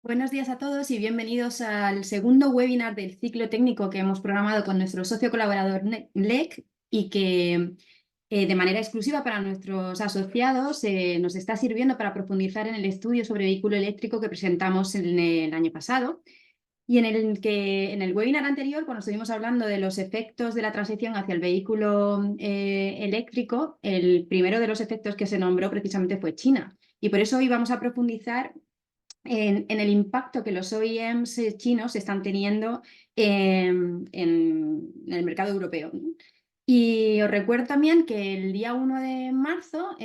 Buenos días a todos y bienvenidos al segundo webinar del ciclo técnico que hemos programado con nuestro socio colaborador LEC y que de manera exclusiva para nuestros asociados nos está sirviendo para profundizar en el estudio sobre vehículo eléctrico que presentamos en el año pasado y en el webinar anterior, cuando estuvimos hablando de los efectos de la transición hacia el vehículo eléctrico, el primero de los efectos que se nombró precisamente fue China. Y por eso hoy vamos a profundizar en el impacto que los OEMs chinos están teniendo en el mercado europeo, ¿no? Y os recuerdo también que el día 1 de marzo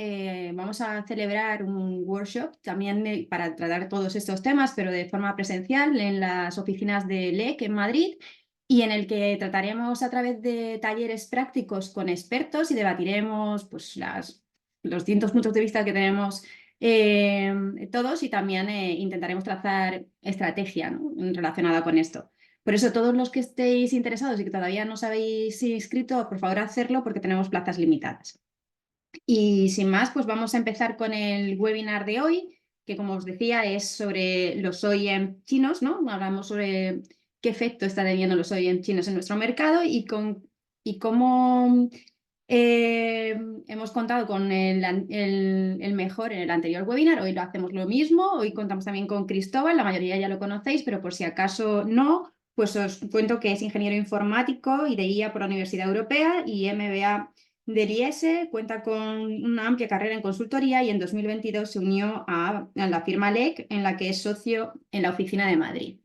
vamos a celebrar un workshop también para tratar todos estos temas, pero de forma presencial en las oficinas de LEC en Madrid, y en el que trataremos a través de talleres prácticos con expertos y debatiremos pues, los distintos puntos de vista que tenemos todos, y también intentaremos trazar estrategia, ¿no?, relacionada con esto. Por eso, todos los que estéis interesados y que todavía no os habéis inscrito, por favor, hacerlo porque tenemos plazas limitadas. Y sin más, pues vamos a empezar con el webinar de hoy, que como os decía es sobre los OEM chinos, ¿no? Hablamos sobre qué efecto están teniendo los OEM chinos en nuestro mercado y cómo hemos contado con el mejor en el anterior webinar. Hoy lo hacemos lo mismo. Hoy contamos también con Cristóbal, la mayoría ya lo conocéis, pero por si acaso no, pues os cuento que es ingeniero informático y de IA por la Universidad Europea y MBA del IES, cuenta con una amplia carrera en consultoría y en 2022 se unió a la firma LEC, en la que es socio en la oficina de Madrid.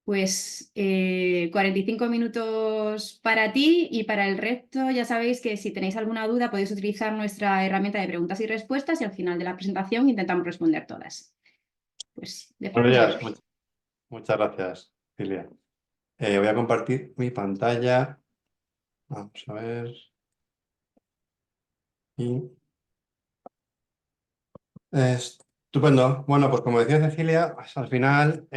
Pues 45 minutos para ti, y para el resto ya sabéis que si tenéis alguna duda podéis utilizar nuestra herramienta de preguntas y respuestas y al final de la presentación intentamos responder todas. Pues de Buenos forma que días, voy. muchas gracias, Cilia. Voy a compartir mi pantalla. Vamos a ver. Y, estupendo. Bueno, pues como decía Cecilia, pues al final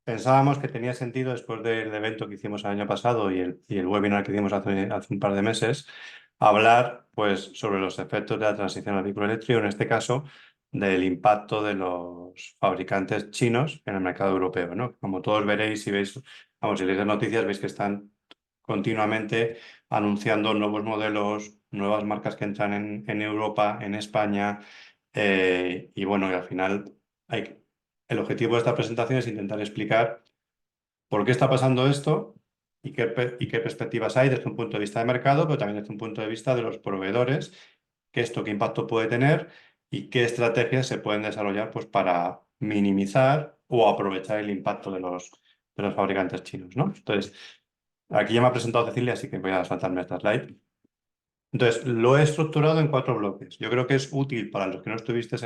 pensábamos que tenía sentido, después del evento que hicimos el año pasado y el webinar que hicimos hace un par de meses, hablar pues, sobre los efectos de la transición al vehículo eléctrico, en este caso del impacto de los fabricantes chinos en el mercado europeo, ¿no? Como todos veréis, si veis, vamos, si leéis las noticias, veis que están continuamente anunciando nuevos modelos, nuevas marcas que entran en Europa, en España, y bueno, y al final el objetivo de esta presentación es intentar explicar por qué está pasando esto y qué perspectivas hay desde un punto de vista de mercado, pero también desde un punto de vista de los proveedores, qué impacto puede tener y qué estrategias se pueden desarrollar pues, para minimizar o aprovechar el impacto de los fabricantes chinos, ¿no? Entonces, aquí ya me ha presentado Cecilia, así que voy a saltarme esta slide. Entonces, lo he estructurado en 4 bloques. Yo creo que es útil para los que no estuvisteis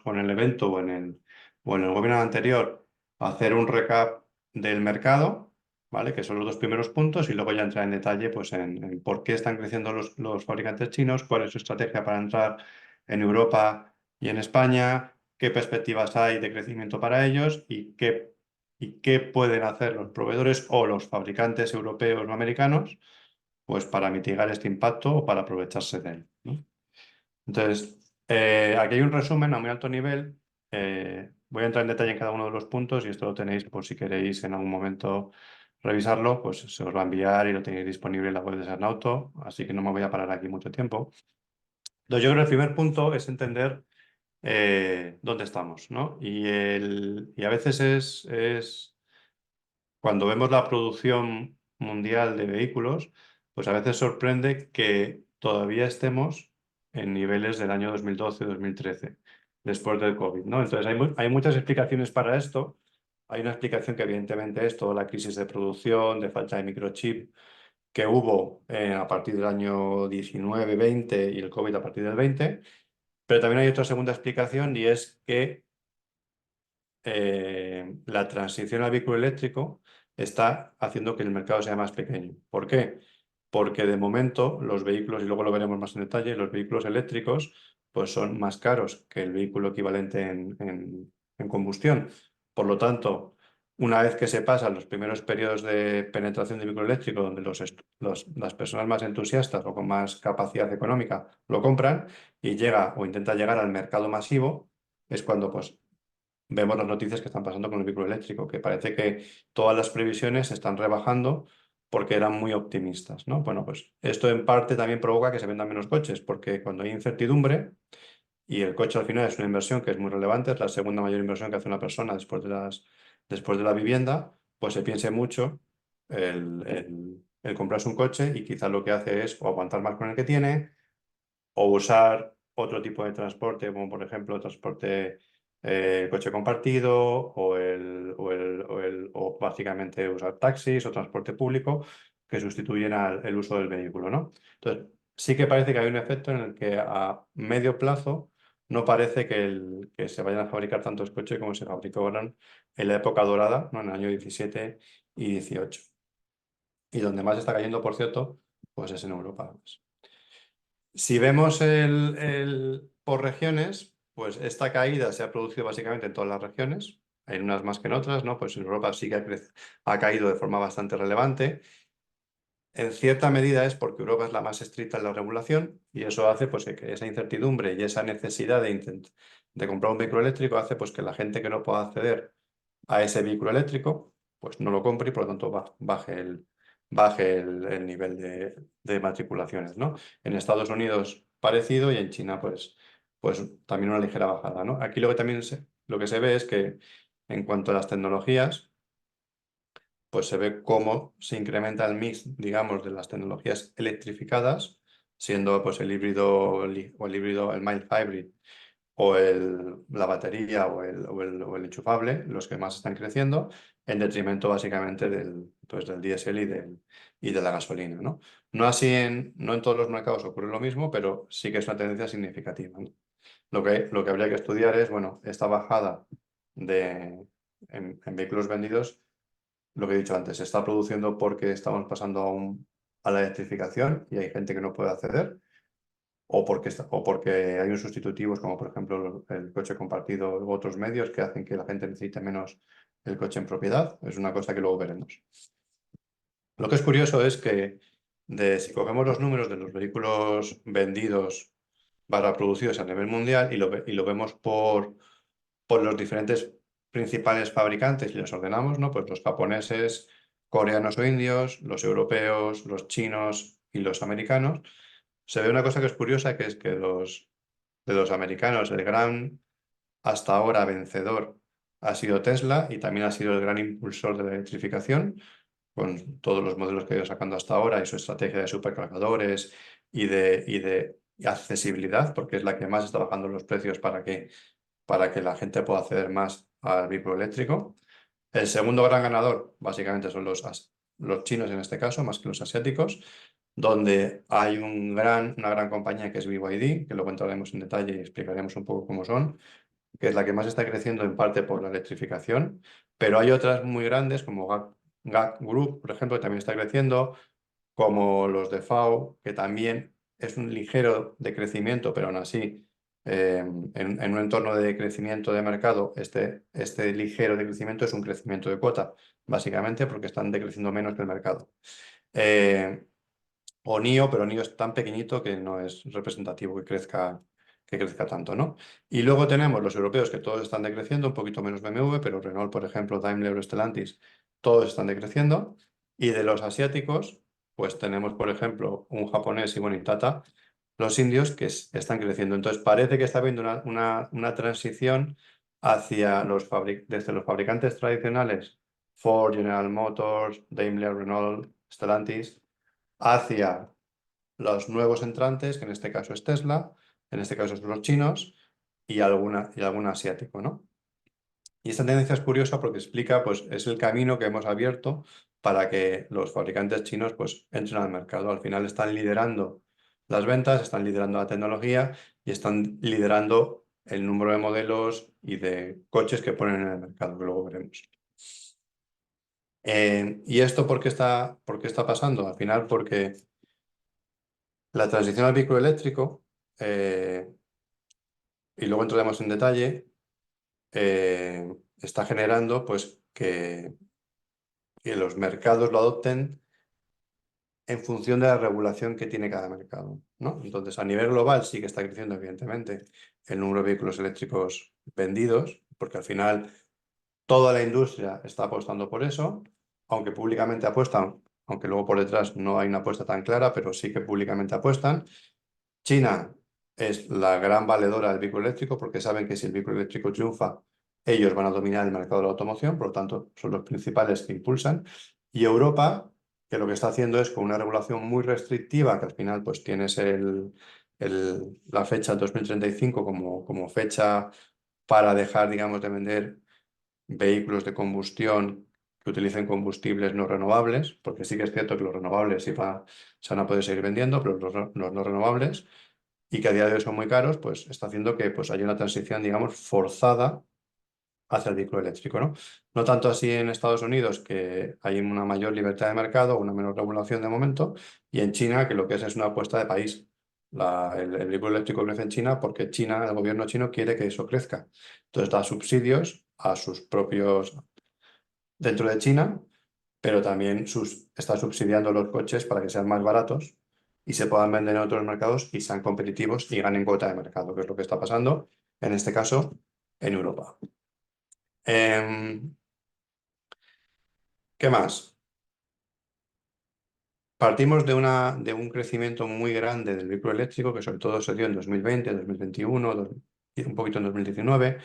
con el evento o en el webinar anterior hacer un recap del mercado, ¿vale? Que son los 2 primeros puntos, y luego ya entrar en detalle pues, en por qué están creciendo los fabricantes chinos, cuál es su estrategia para entrar en Europa y en España, qué perspectivas hay de crecimiento para ellos y qué pueden hacer los proveedores o los fabricantes europeos o americanos pues para mitigar este impacto o para aprovecharse de él, ¿no? Entonces, aquí hay un resumen a muy alto nivel. Voy a entrar en detalle en cada uno de los puntos y esto lo tenéis por si queréis en algún momento revisarlo, pues se os va a enviar y lo tenéis disponible en la web de Sarnauto, así que no me voy a parar aquí mucho tiempo. Entonces, yo creo que el primer punto es entender dónde estamos, ¿no? Y a veces es cuando vemos la producción mundial de vehículos, pues a veces sorprende que todavía estemos en niveles del año 2012-2013, después del COVID, ¿no? Entonces hay muchas explicaciones para esto. Hay una explicación que evidentemente es toda la crisis de producción, de falta de microchip que hubo a partir del año 19-20 y el COVID a partir del 20. Pero también hay otra segunda explicación, y es que la transición al vehículo eléctrico está haciendo que el mercado sea más pequeño. ¿Por qué? Porque de momento los vehículos, y luego lo veremos más en detalle, los vehículos eléctricos pues son más caros que el vehículo equivalente en combustión. Por lo tanto, una vez que se pasan los primeros periodos de penetración de vehículo eléctrico, donde las personas más entusiastas o con más capacidad económica lo compran y llega o intenta llegar al mercado masivo, es cuando pues vemos las noticias que están pasando con el vehículo eléctrico, que parece que todas las previsiones se están rebajando porque eran muy optimistas, ¿no? Bueno, pues esto en parte también provoca que se vendan menos coches, porque cuando hay incertidumbre y el coche al final es una inversión que es muy relevante, es la segunda mayor inversión que hace una persona después de la vivienda, pues se piense mucho el comprarse un coche y quizás lo que hace es o aguantar más con el que tiene o usar otro tipo de transporte, como por ejemplo transporte coche compartido o básicamente usar taxis o transporte público que sustituyen el uso del vehículo, ¿no? Entonces, sí que parece que hay un efecto en el que a medio plazo no parece que se vayan a fabricar tantos coches como se fabricaron en la época dorada, ¿no? En el año 17 y 18. Y donde más está cayendo, por cierto, pues es en Europa. Si vemos por regiones, pues esta caída se ha producido básicamente en todas las regiones, hay unas más que en otras, ¿no? Pues en Europa sí que ha caído de forma bastante relevante. En cierta medida es porque Europa es la más estricta en la regulación y eso hace pues, que esa incertidumbre y esa necesidad de comprar un vehículo eléctrico hace pues, que la gente que no pueda acceder a ese vehículo eléctrico pues no lo compre y por lo tanto baje el nivel de matriculaciones, ¿no? En Estados Unidos parecido y en China pues también una ligera bajada, ¿no? Aquí lo que también lo que se ve es que en cuanto a las tecnologías, pues se ve cómo se incrementa el mix, digamos, de las tecnologías electrificadas, siendo pues el híbrido o el híbrido, el mild hybrid o la batería o el enchufable, los que más están creciendo, en detrimento básicamente del diésel y de la gasolina, ¿no? No en todos los mercados ocurre lo mismo, pero sí que es una tendencia significativa, ¿no? Lo que habría que estudiar es, bueno, esta bajada en vehículos vendidos, lo que he dicho antes, se está produciendo porque estamos pasando a la electrificación y hay gente que no puede acceder o porque hay unos sustitutivos como por ejemplo el coche compartido u otros medios que hacen que la gente necesite menos el coche en propiedad. Es una cosa que luego veremos. Lo que es curioso es que si cogemos los números de los vehículos vendidos para producidos a nivel mundial y lo vemos por los diferentes principales fabricantes y los ordenamos, ¿no? Pues los japoneses, coreanos o indios, los europeos, los chinos y los americanos, se ve una cosa que es curiosa, que es que de los americanos, el gran hasta ahora vencedor ha sido Tesla y también ha sido el gran impulsor de la electrificación, con todos los modelos que ha ido sacando hasta ahora y su estrategia de supercargadores y de accesibilidad, porque es la que más está bajando los precios para que la gente pueda acceder más al vehículo eléctrico. El segundo gran ganador, básicamente, son los chinos en este caso, más que los asiáticos, donde hay una gran compañía que es BYD, que luego entraremos en detalle y explicaremos un poco cómo son, que es la que más está creciendo en parte por la electrificación, pero hay otras muy grandes como GAC Group, por ejemplo, que también está creciendo, como los de FAO, que también es un ligero decrecimiento, pero aún así, en un entorno de crecimiento de mercado, este ligero decrecimiento es un crecimiento de cuota, básicamente porque están decreciendo menos que el mercado. Eh, o NIO, pero NIO es tan pequeñito que no es representativo que crezca tanto, ¿no? Y luego tenemos los europeos que todos están decreciendo, un poquito menos BMW, pero Renault, por ejemplo, Daimler o Stellantis, todos están decreciendo. Y de los asiáticos, pues tenemos, por ejemplo, un japonés y bueno, y Tata, los indios que están creciendo. Entonces parece que está habiendo una transición desde los fabricantes tradicionales, Ford, General Motors, Daimler, Renault, Stellantis, hacia los nuevos entrantes, que en este caso es Tesla, en este caso son los chinos y algún asiático, ¿no? Y esta tendencia es curiosa porque explica, pues, es el camino que hemos abierto para que los fabricantes chinos, pues, entren al mercado. Al final están liderando las ventas, están liderando la tecnología y están liderando el número de modelos y de coches que ponen en el mercado, que luego veremos. ¿Y esto por qué está pasando? Al final porque la transición al vehículo eléctrico, eh, y luego entraremos en detalle, está generando pues, que los mercados lo adopten en función de la regulación que tiene cada mercado, ¿no? Entonces, a nivel global sí que está creciendo, evidentemente, el número de vehículos eléctricos vendidos, porque al final toda la industria está apostando por eso, aunque públicamente apuestan, aunque luego por detrás no hay una apuesta tan clara, pero sí que públicamente apuestan. China es la gran valedora del vehículo eléctrico porque saben que si el vehículo eléctrico triunfa, ellos van a dominar el mercado de la automoción, por lo tanto, son los principales que impulsan. Y Europa, que lo que está haciendo es con una regulación muy restrictiva, que al final pues tienes la fecha 2035 como fecha para dejar, digamos, de vender vehículos de combustión que utilicen combustibles no renovables, porque sí que es cierto que los renovables se van a poder seguir vendiendo, pero los no renovables, y que a día de hoy son muy caros, pues está haciendo que pues, haya una transición, digamos, forzada hacia el vehículo eléctrico, ¿no? No tanto así en Estados Unidos, que hay una mayor libertad de mercado, una menor regulación de momento, y en China, que lo que es una apuesta de país. El vehículo eléctrico crece en China porque China, el gobierno chino quiere que eso crezca. Entonces da subsidios a sus propios dentro de China, pero también está subsidiando los coches para que sean más baratos y se puedan vender en otros mercados y sean competitivos y ganen cuota de mercado, que es lo que está pasando, en este caso, en Europa. ¿Qué más? Partimos de un crecimiento muy grande del vehículo eléctrico, que sobre todo se dio en 2020, 2021, y un poquito en 2019,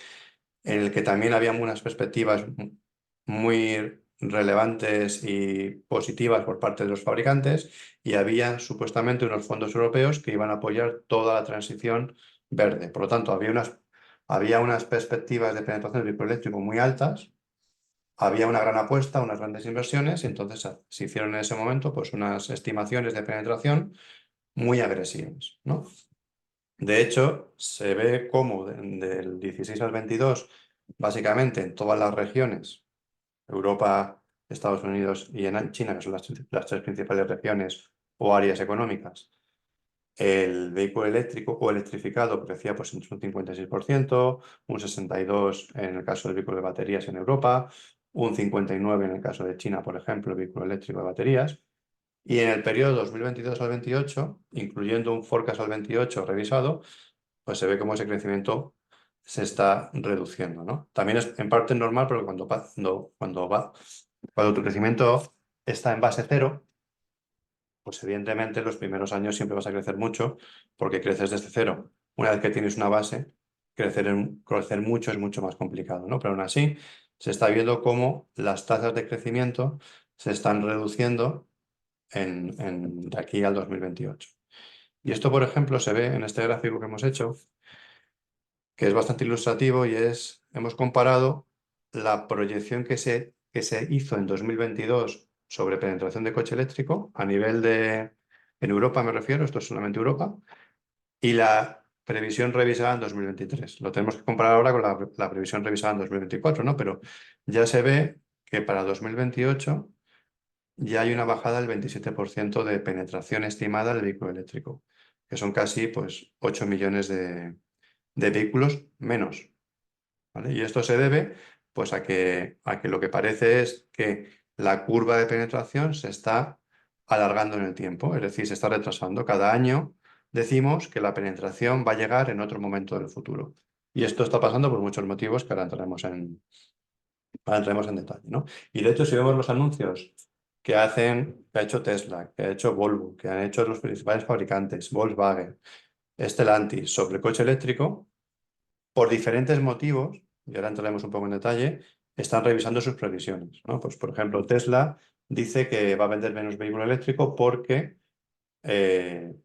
en el que también había unas perspectivas muy relevantes y positivas por parte de los fabricantes y había supuestamente unos fondos europeos que iban a apoyar toda la transición verde. Por lo tanto, había unas perspectivas de penetración del vehículo eléctrico muy altas, había una gran apuesta, unas grandes inversiones y entonces se hicieron en ese momento pues, unas estimaciones de penetración muy agresivas, ¿no? De hecho, se ve cómo del 16 al 22, básicamente en todas las regiones, Europa, Estados Unidos y en China, que son las tres principales regiones o áreas económicas, el vehículo eléctrico o electrificado crecía pues entre un 56%, un 62% en el caso del vehículo de baterías en Europa, un 59% en el caso de China, por ejemplo, el vehículo eléctrico de baterías. Y en el periodo 2022 al 28, incluyendo un forecast al 28 revisado, pues se ve cómo ese crecimiento se está reduciendo, ¿no? También es en parte normal, porque cuando tu crecimiento está en base cero, pues evidentemente los primeros años siempre vas a crecer mucho, porque creces desde cero. Una vez que tienes una base, crecer mucho es mucho más complicado, ¿no? Pero aún así, se está viendo cómo las tasas de crecimiento se están reduciendo de aquí al 2028. Y esto, por ejemplo, se ve en este gráfico que hemos hecho, que es bastante ilustrativo y hemos comparado la proyección que se hizo en 2022 sobre penetración de coche eléctrico a nivel en Europa me refiero, esto es solamente Europa, y la previsión revisada en 2023. Lo tenemos que comparar ahora con la previsión revisada en 2024, ¿no? Pero ya se ve que para 2028 ya hay una bajada del 27% de penetración estimada del vehículo eléctrico, que son casi pues, 8 millones de vehículos menos. ¿Vale? Y esto se debe pues, a que lo que parece es que la curva de penetración se está alargando en el tiempo, es decir, se está retrasando. Cada año decimos que la penetración va a llegar en otro momento del futuro. Y esto está pasando por muchos motivos que ahora entraremos en detalle, ¿no? Y de hecho, si vemos los anuncios que ha hecho Tesla, que ha hecho Volvo, que han hecho los principales fabricantes, Volkswagen, Stellantis, sobre coche eléctrico, por diferentes motivos, y ahora entraremos un poco en detalle, están revisando sus previsiones, ¿no? Pues, por ejemplo, Tesla dice que va a vender menos vehículo eléctrico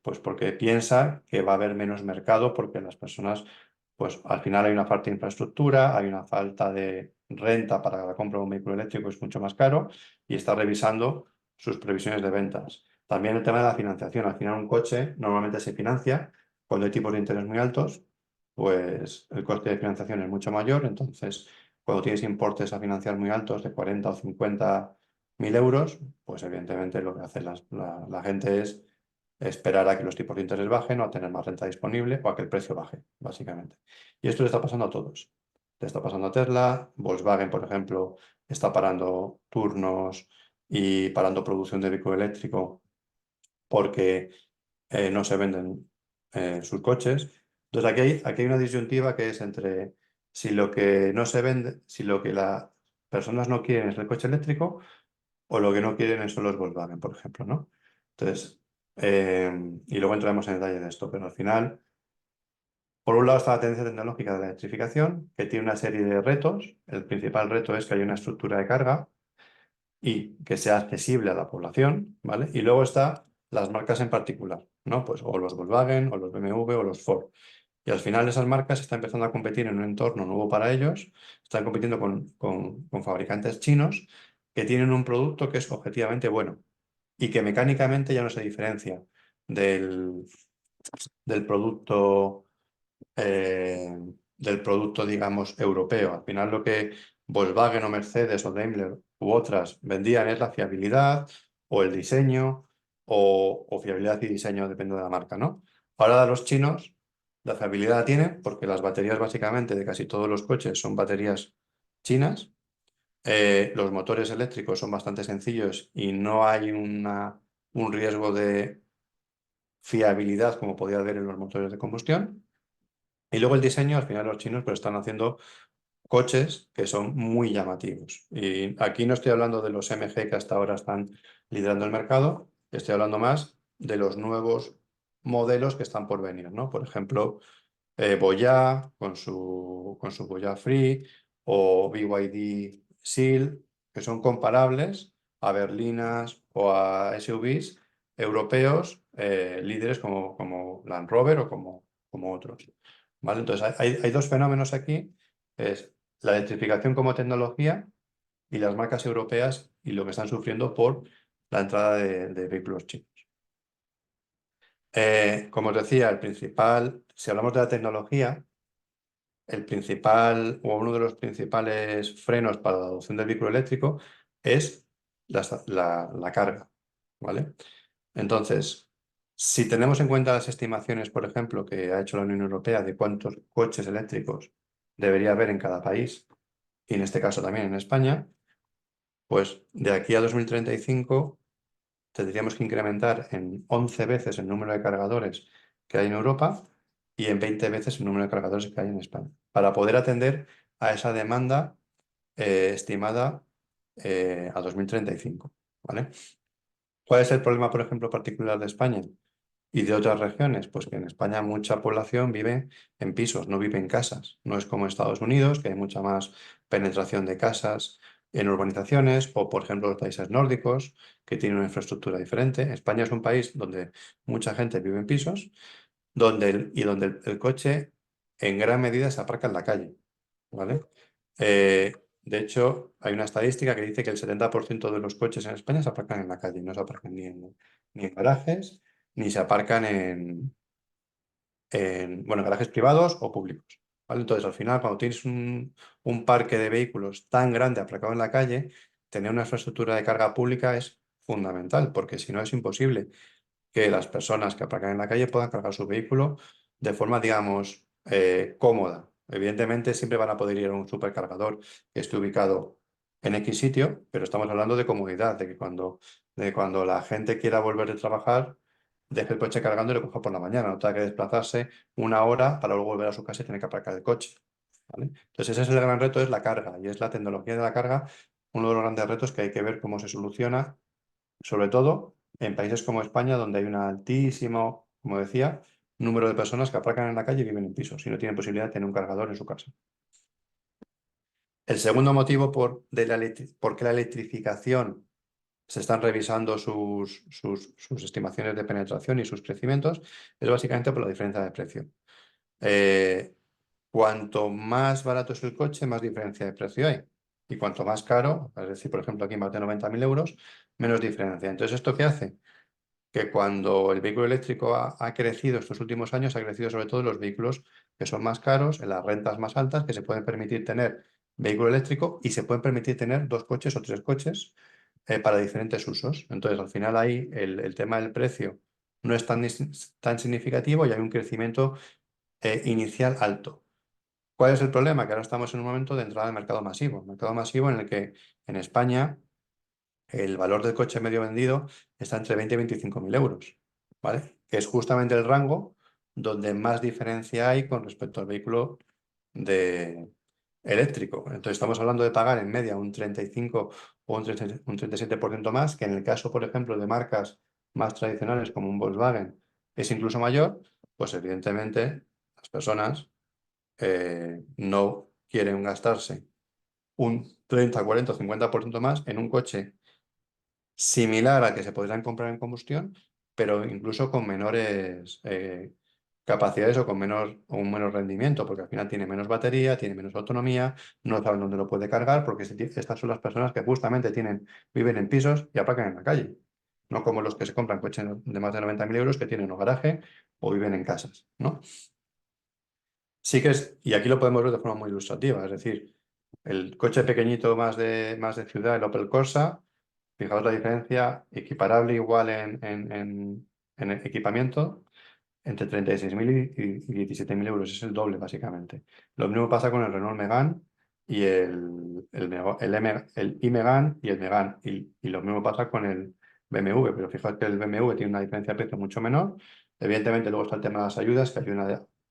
pues porque piensa que va a haber menos mercado porque las personas, pues al final hay una falta de infraestructura, hay una falta de renta para la compra de un vehículo eléctrico, es mucho más caro y está revisando sus previsiones de ventas. También el tema de la financiación. Al final un coche normalmente se financia cuando hay tipos de interés muy altos, pues el coste de financiación es mucho mayor, entonces cuando tienes importes a financiar muy altos de 40 o 50.000 euros, pues evidentemente lo que hace la gente es esperar a que los tipos de interés bajen o a tener más renta disponible o a que el precio baje, básicamente. Y esto le está pasando a todos. Le está pasando a Tesla, Volkswagen, por ejemplo, está parando turnos y parando producción de vehículo eléctrico porque no se venden sus coches. Entonces aquí hay una disyuntiva que es entre si lo que no se vende, si lo que las personas no quieren es el coche eléctrico o lo que no quieren son los Volkswagen, por ejemplo, ¿no? Entonces, y luego entraremos en detalle de esto, pero al final, por un lado está la tendencia tecnológica de la electrificación, que tiene una serie de retos. El principal reto es que haya una estructura de carga y que sea accesible a la población, ¿vale? Y luego está las marcas en particular, ¿no? Pues o los Volkswagen, o los BMW, o los Ford. Y al final esas marcas están empezando a competir en un entorno nuevo para ellos, están compitiendo con fabricantes chinos que tienen un producto que es objetivamente bueno y que mecánicamente ya no se diferencia del, del producto, eh, digamos, europeo. Al final lo que Volkswagen o Mercedes o Daimler u otras vendían es la fiabilidad o el diseño o fiabilidad y diseño, depende de la marca, ¿no? Ahora los chinos la fiabilidad la tienen porque las baterías básicamente de casi todos los coches son baterías chinas. Los motores eléctricos son bastante sencillos y no hay un riesgo de fiabilidad como podía haber en los motores de combustión. Y luego el diseño, al final los chinos pues están haciendo coches que son muy llamativos. Y aquí no estoy hablando de los MG que hasta ahora están liderando el mercado, estoy hablando más de los nuevos modelos que están por venir, ¿no? Por ejemplo, Voyah con su Voyah Free o BYD Seal, que son comparables a berlinas o a SUVs europeos líderes como Land Rover o como otros. ¿Vale? Entonces hay dos fenómenos aquí, es la electrificación como tecnología y las marcas europeas y lo que están sufriendo por la entrada de vehículos chinos. Como os decía, si hablamos de la tecnología, el principal o uno de los principales frenos para la adopción del vehículo eléctrico es la carga, ¿vale? Entonces, si tenemos en cuenta las estimaciones, por ejemplo, que ha hecho la Unión Europea de cuántos coches eléctricos debería haber en cada país, y en este caso también en España, pues de aquí a 2035 tendríamos que incrementar en 11 veces el número de cargadores que hay en Europa y en 20 veces el número de cargadores que hay en España, para poder atender a esa demanda estimada a 2035, ¿vale? ¿Cuál es el problema, por ejemplo, particular de España y de otras regiones? Pues que en España mucha población vive en pisos, no vive en casas. No es como Estados Unidos, que hay mucha más penetración de casas en urbanizaciones, o por ejemplo los países nórdicos, que tienen una infraestructura diferente. España es un país donde mucha gente vive en pisos donde el coche en gran medida se aparca en la calle, ¿vale? De hecho, hay una estadística que dice que el 70% de los coches en España se aparcan en la calle, no se aparcan ni en garajes, ni se aparcan bueno, garajes privados o públicos, ¿vale? Entonces, al final, cuando tienes un parque de vehículos tan grande aparcado en la calle, tener una infraestructura de carga pública es fundamental, porque si no es imposible que las personas que aparcan en la calle puedan cargar su vehículo de forma, digamos, cómoda. Evidentemente, siempre van a poder ir a un supercargador que esté ubicado en X sitio, pero estamos hablando de comodidad, de cuando la gente quiera volver de trabajar, deje el coche cargando y lo coja por la mañana, no tenga que desplazarse una hora para luego volver a su casa y tener que aparcar el coche, ¿vale? Entonces, ese es el gran reto, es la carga, y es la tecnología de la carga, uno de los grandes retos que hay que ver cómo se soluciona sobre todo en países como España, donde hay un altísimo, como decía, número de personas que aparcan en la calle y viven en pisos y no tienen posibilidad de tener un cargador en su casa. El segundo motivo por qué la electrificación se están revisando sus estimaciones de penetración y sus crecimientos es básicamente por la diferencia de precio. Eh, Cuanto más barato es el coche, más diferencia de precio hay. Y cuanto más caro, es decir, por ejemplo, aquí más de 90.000 euros, menos diferencia. Entonces, ¿esto qué hace? Que cuando el vehículo eléctrico ha crecido estos últimos años, ha crecido sobre todo en los vehículos que son más caros, en las rentas más altas, que se pueden permitir tener vehículo eléctrico y se pueden permitir tener dos coches o tres coches para diferentes usos. Entonces, al final ahí el tema del precio no es tan significativo y hay un crecimiento inicial alto. ¿Cuál es el problema? Que ahora estamos en un momento de entrada al mercado masivo en el que en España el valor del coche medio vendido está entre 20 y 25.000 euros, ¿vale? Que es justamente el rango donde más diferencia hay con respecto al vehículo de, eléctrico. Entonces estamos hablando de pagar en media un 35 o un 37% más, que en el caso, por ejemplo, de marcas más tradicionales como un Volkswagen es incluso mayor, pues evidentemente las personas no quieren gastarse un 30, 40 o 50% más en un coche similar al que se podrían comprar en combustión, pero incluso con menores capacidades o con un menor rendimiento, porque al final tiene menos batería, tiene menos autonomía, no saben dónde lo puede cargar, porque estas son las personas que justamente viven en pisos y aparcan en la calle. No como los que se compran coches de más de 90.000 euros que tienen un garaje o viven en casas, ¿no? Sí que es, y aquí lo podemos ver de forma muy ilustrativa, es decir, el coche pequeñito más de ciudad, el Opel Corsa, fijaos la diferencia, equiparable igual en el equipamiento, entre 36.000 y 17.000 euros, es el doble básicamente. Lo mismo pasa con el Renault Megane y el iMegane y el Megane, y lo mismo pasa con el BMW, pero fijaos que el BMW tiene una diferencia de precio mucho menor. Evidentemente luego está el tema de las ayudas que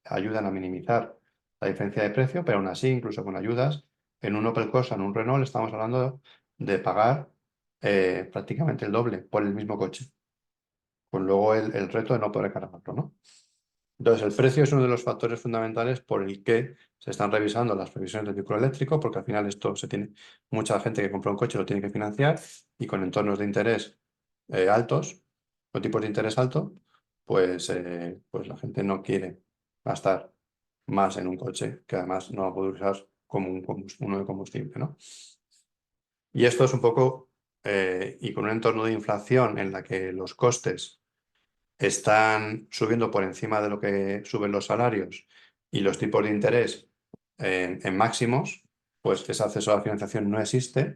ayudan a minimizar la diferencia de precio, pero aún así, incluso con ayudas, en un Opel Corsa, en un Renault, estamos hablando de pagar prácticamente el doble por el mismo coche, con luego el reto de no poder cargarlo, ¿no? Entonces, el precio es uno de los factores fundamentales por el que se están revisando las previsiones del vehículo eléctrico, porque al final mucha gente que compra un coche lo tiene que financiar y con entornos de interés altos, o tipos de interés alto, pues la gente no quiere gastar más en un coche que además no va a poder usar como uno de combustible, ¿no? Y esto es un poco, y con un entorno de inflación en la que los costes están subiendo por encima de lo que suben los salarios y los tipos de interés en máximos, pues ese acceso a la financiación no existe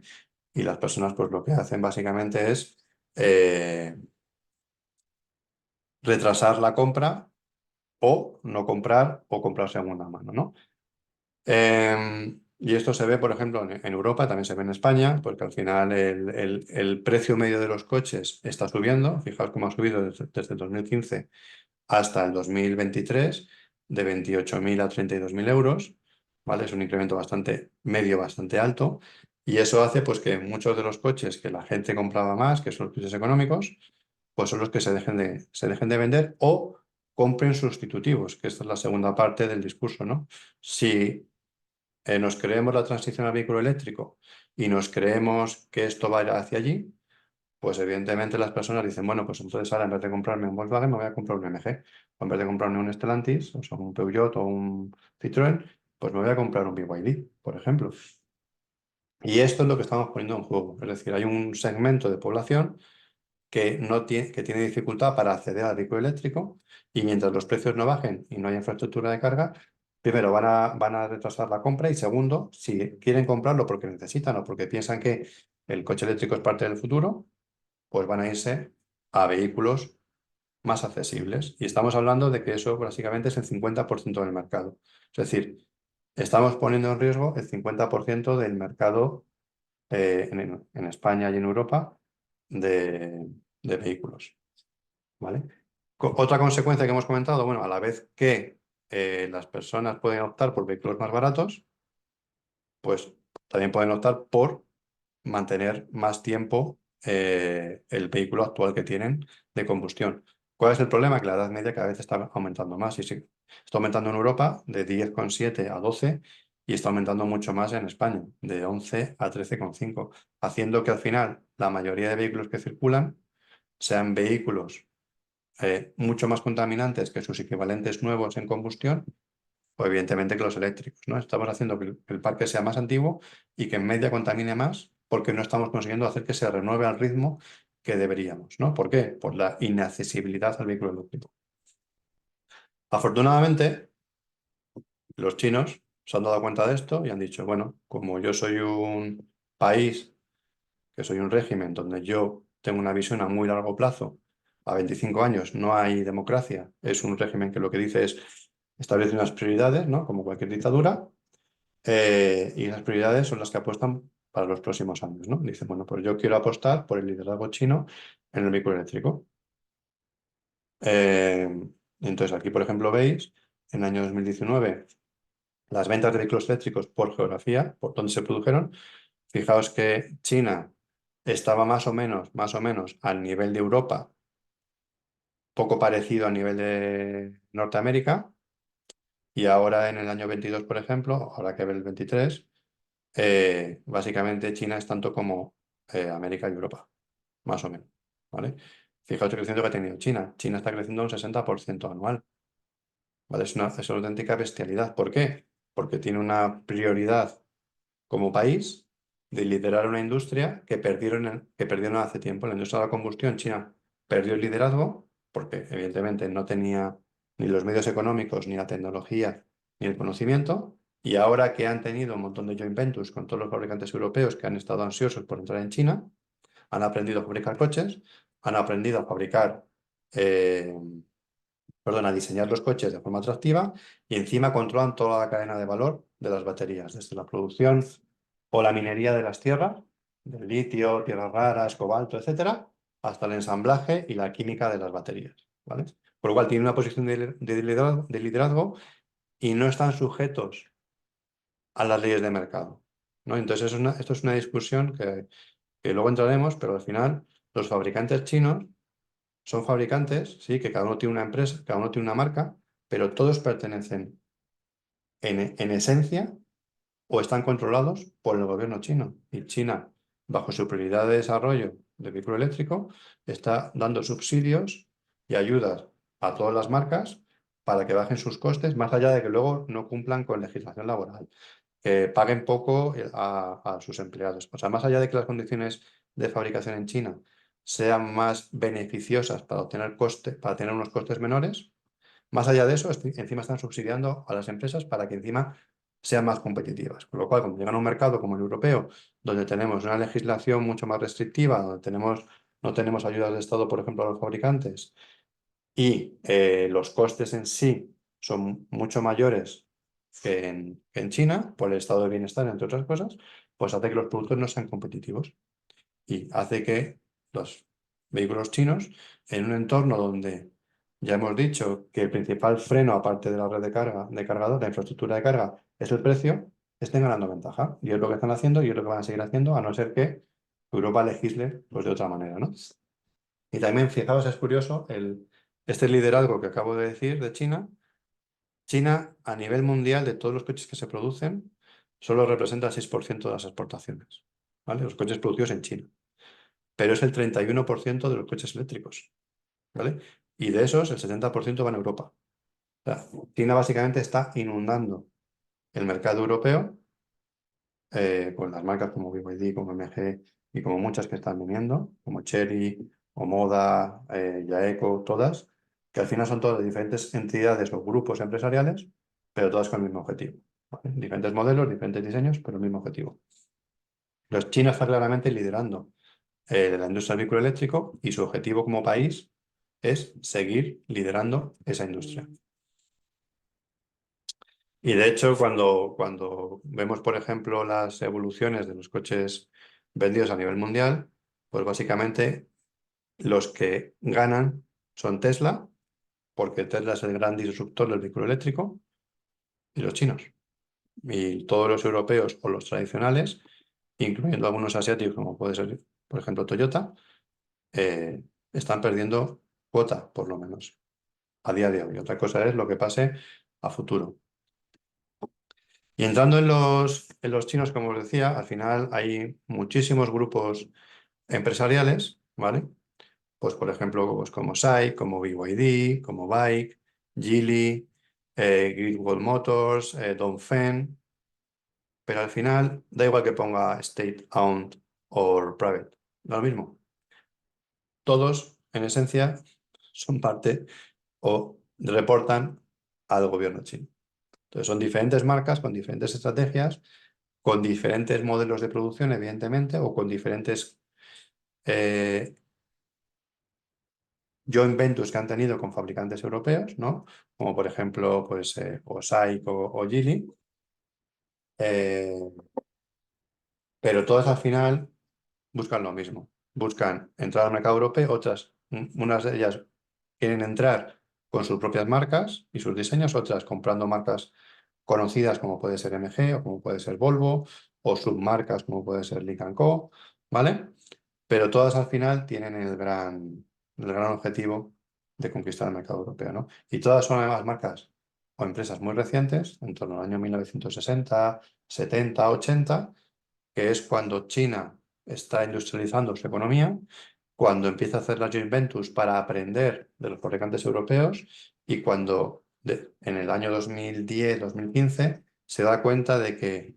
y las personas pues lo que hacen básicamente es eh, retrasar la compra o no comprar o comprar segunda mano, ¿no? Y esto se ve, por ejemplo, en Europa, también se ve en España, porque al final el precio medio de los coches está subiendo. Fijaos cómo ha subido desde el 2015 hasta el 2023, de 28.000 a 32.000 euros, ¿vale? Es un incremento bastante medio, bastante alto. Y eso hace pues, que muchos de los coches que la gente compraba más, que son los coches económicos, pues son los que se dejen de vender o compren sustitutivos, que esta es la segunda parte del discurso, ¿no? Si nos creemos la transición al vehículo eléctrico y nos creemos que esto va hacia allí, pues evidentemente las personas dicen, bueno, pues entonces ahora en vez de comprarme un Volkswagen me voy a comprar un MG, o en vez de comprarme un Stellantis, o sea, un Peugeot o un Citroën, pues me voy a comprar un BYD, por ejemplo. Y esto es lo que estamos poniendo en juego. Es decir, hay un segmento de población que tiene dificultad para acceder al vehículo eléctrico y mientras los precios no bajen y no haya infraestructura de carga, primero van a retrasar la compra y segundo, si quieren comprarlo porque necesitan o porque piensan que el coche eléctrico es parte del futuro, pues van a irse a vehículos más accesibles. Y estamos hablando de que eso básicamente es el 50% del mercado. Es decir, estamos poniendo en riesgo el 50% del mercado en España y en Europa de vehículos. ¿Vale? Otra consecuencia que hemos comentado, bueno, a la vez que las personas pueden optar por vehículos más baratos, pues también pueden optar por mantener más tiempo el vehículo actual que tienen de combustión. ¿Cuál es el problema? Que la edad media cada vez está aumentando más y sí, está aumentando en Europa de 10,7 a 12 y está aumentando mucho más en España, de 11 a 13,5, haciendo que al final la mayoría de vehículos que circulan sean vehículos mucho más contaminantes que sus equivalentes nuevos en combustión o evidentemente que los eléctricos, ¿no? Estamos haciendo que el parque sea más antiguo y que en media contamine más porque no estamos consiguiendo hacer que se renueve al ritmo que deberíamos, ¿no? ¿Por qué? Por la inaccesibilidad al vehículo eléctrico. Afortunadamente, los chinos se han dado cuenta de esto y han dicho, bueno, como yo soy un país, que soy un régimen donde yo tengo una visión a muy largo plazo, a 25 años no hay democracia, es un régimen que lo que dice es establece unas prioridades, ¿no? Como cualquier dictadura. Y esas prioridades son las que apuestan para los próximos años, ¿no? Dicen, bueno, pues yo quiero apostar por el liderazgo chino en el vehículo eléctrico. Eh, entonces, aquí, por ejemplo, veis, en el año 2019 las ventas de vehículos eléctricos por geografía, por donde se produjeron, fijaos que China estaba más o menos al nivel de Europa, poco parecido al nivel de Norteamérica, y ahora en el año 22, por ejemplo, ahora que ve el 23, básicamente China es tanto como América y Europa, más o menos, ¿vale? Fijaos el crecimiento que ha tenido China. China está creciendo un 60% anual, ¿vale? Es una auténtica bestialidad. ¿Por qué? Porque tiene una prioridad como país de liderar una industria que perdieron hace tiempo. La industria de la combustión, China perdió el liderazgo porque evidentemente no tenía ni los medios económicos, ni la tecnología, ni el conocimiento. Y ahora que han tenido un montón de joint ventures con todos los fabricantes europeos que han estado ansiosos por entrar en China, han aprendido a fabricar coches, han aprendido a fabricar, eh, perdón, a diseñar los coches de forma atractiva y encima controlan toda la cadena de valor de las baterías, desde la producción o la minería de las tierras, del litio, tierras raras, cobalto, etcétera, hasta el ensamblaje y la química de las baterías, ¿vale? Por lo cual tienen una posición de liderazgo y no están sujetos a las leyes de mercado, ¿no? Entonces, esto es una discusión que luego entraremos, pero al final los fabricantes chinos son fabricantes, sí, que cada uno tiene una empresa, cada uno tiene una marca, pero todos pertenecen en esencia o están controlados por el gobierno chino. Y China, bajo su prioridad de desarrollo de vehículo eléctrico, está dando subsidios y ayudas a todas las marcas para que bajen sus costes, más allá de que luego no cumplan con legislación laboral, que paguen poco a sus empleados. O sea, más allá de que las condiciones de fabricación en China sean más beneficiosas para tener unos costes menores, más allá de eso, encima están subsidiando a las empresas para que encima sean más competitivas. Con lo cual, cuando llegan a un mercado como el europeo, donde tenemos una legislación mucho más restrictiva, donde no tenemos ayudas de Estado, por ejemplo, a los fabricantes, y los costes en sí son mucho mayores que en China, por el estado de bienestar, entre otras cosas, pues hace que los productos no sean competitivos y hace que los vehículos chinos, en un entorno donde ya hemos dicho que el principal freno, aparte de la red de cargador, la infraestructura de carga, es el precio, estén ganando ventaja. Y es lo que están haciendo y es lo que van a seguir haciendo, a no ser que Europa legisle pues, de otra manera, ¿no? Y también, fijaos, es curioso, este liderazgo que acabo de decir de China. China, a nivel mundial, de todos los coches que se producen, solo representa el 6% de las exportaciones, ¿vale? Los coches producidos en China. Pero es el 31% de los coches eléctricos, ¿vale? Y de esos, el 70% van a Europa. O sea, China básicamente está inundando el mercado europeo con las marcas como BYD, como MG y como muchas que están viniendo, como Chery, Omoda, Yaeco, todas, que al final son todas de diferentes entidades o grupos empresariales, pero todas con el mismo objetivo, ¿vale? Diferentes modelos, diferentes diseños, pero el mismo objetivo. Los chinos están claramente liderando de la industria del vehículo eléctrico y su objetivo como país es seguir liderando esa industria. Y de hecho, cuando vemos, por ejemplo, las evoluciones de los coches vendidos a nivel mundial, pues básicamente los que ganan son Tesla, porque Tesla es el gran disruptor del vehículo eléctrico, y los chinos. Y todos los europeos o los tradicionales, incluyendo algunos asiáticos, como puede ser, por ejemplo, Toyota, eh, están perdiendo cuota, por lo menos, a día de hoy. Otra cosa es lo que pase a futuro. Y entrando en los chinos, como os decía, al final hay muchísimos grupos empresariales, ¿vale? Pues, por ejemplo, pues como SAIC, como BYD, como Bike, Geely, Great Wall Motors, Dongfeng, pero al final da igual que ponga state-owned o private, lo mismo. Todos, en esencia, son parte o reportan al gobierno chino. Entonces, son diferentes marcas con diferentes estrategias, con diferentes modelos de producción, evidentemente, o con diferentes eh, joint ventures que han tenido con fabricantes europeos, ¿no? Como por ejemplo, pues, o SAIC o Geely. Eh, pero todas al final buscan lo mismo. Buscan entrar al mercado europeo, unas de ellas quieren entrar con sus propias marcas y sus diseños, otras comprando marcas conocidas como puede ser MG o como puede ser Volvo, o submarcas como puede ser Lic Co, ¿vale? Pero todas al final tienen el gran objetivo de conquistar el mercado europeo, ¿no? Y todas son además marcas o empresas muy recientes, en torno al año 1960, 70, 80, que es cuando China está industrializando su economía, cuando empieza a hacer las joint ventures para aprender de los fabricantes europeos y cuando en el año 2010, 2015 se da cuenta de que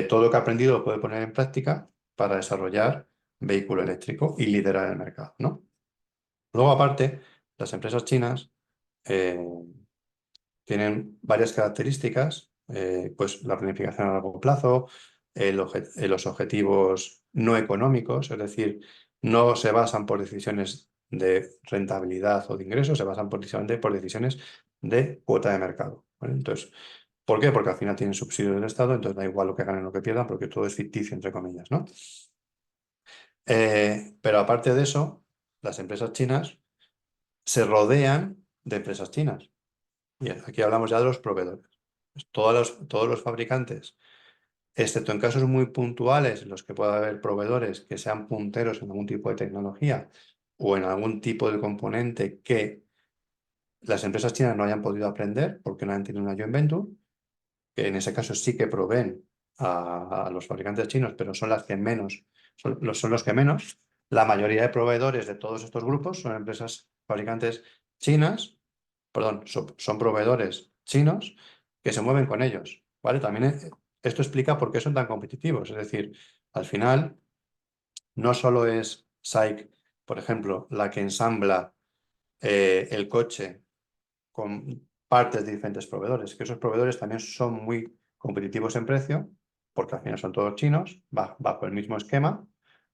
todo lo que ha aprendido lo puede poner en práctica para desarrollar vehículo eléctrico y liderar el mercado, ¿no? Luego, aparte, las empresas chinas eh, tienen varias características, pues la planificación a largo plazo, los objetivos no económicos, es decir, no se basan por decisiones de rentabilidad o de ingresos, se basan precisamente por decisiones de cuota de mercado, ¿vale? Entonces, ¿por qué? Porque al final tienen subsidio del Estado, entonces da igual lo que ganen o lo que pierdan, porque todo es ficticio, entre comillas, ¿no? Pero aparte de eso, las empresas chinas se rodean de empresas chinas. Y aquí hablamos ya de los proveedores. Pues todos los fabricantes, excepto en casos muy puntuales en los que pueda haber proveedores que sean punteros en algún tipo de tecnología o en algún tipo de componente que las empresas chinas no hayan podido aprender porque no han tenido una joint venture, que en ese caso sí que proveen a los fabricantes chinos, pero son las que menos, son los que menos. La mayoría de proveedores de todos estos grupos son empresas fabricantes chinas, perdón, son proveedores chinos que se mueven con ellos, ¿vale? También esto explica por qué son tan competitivos. Es decir, al final no solo es SAIC, por ejemplo, la que ensambla el coche con partes de diferentes proveedores, que esos proveedores también son muy competitivos en precio, porque al final son todos chinos, bajo el mismo esquema,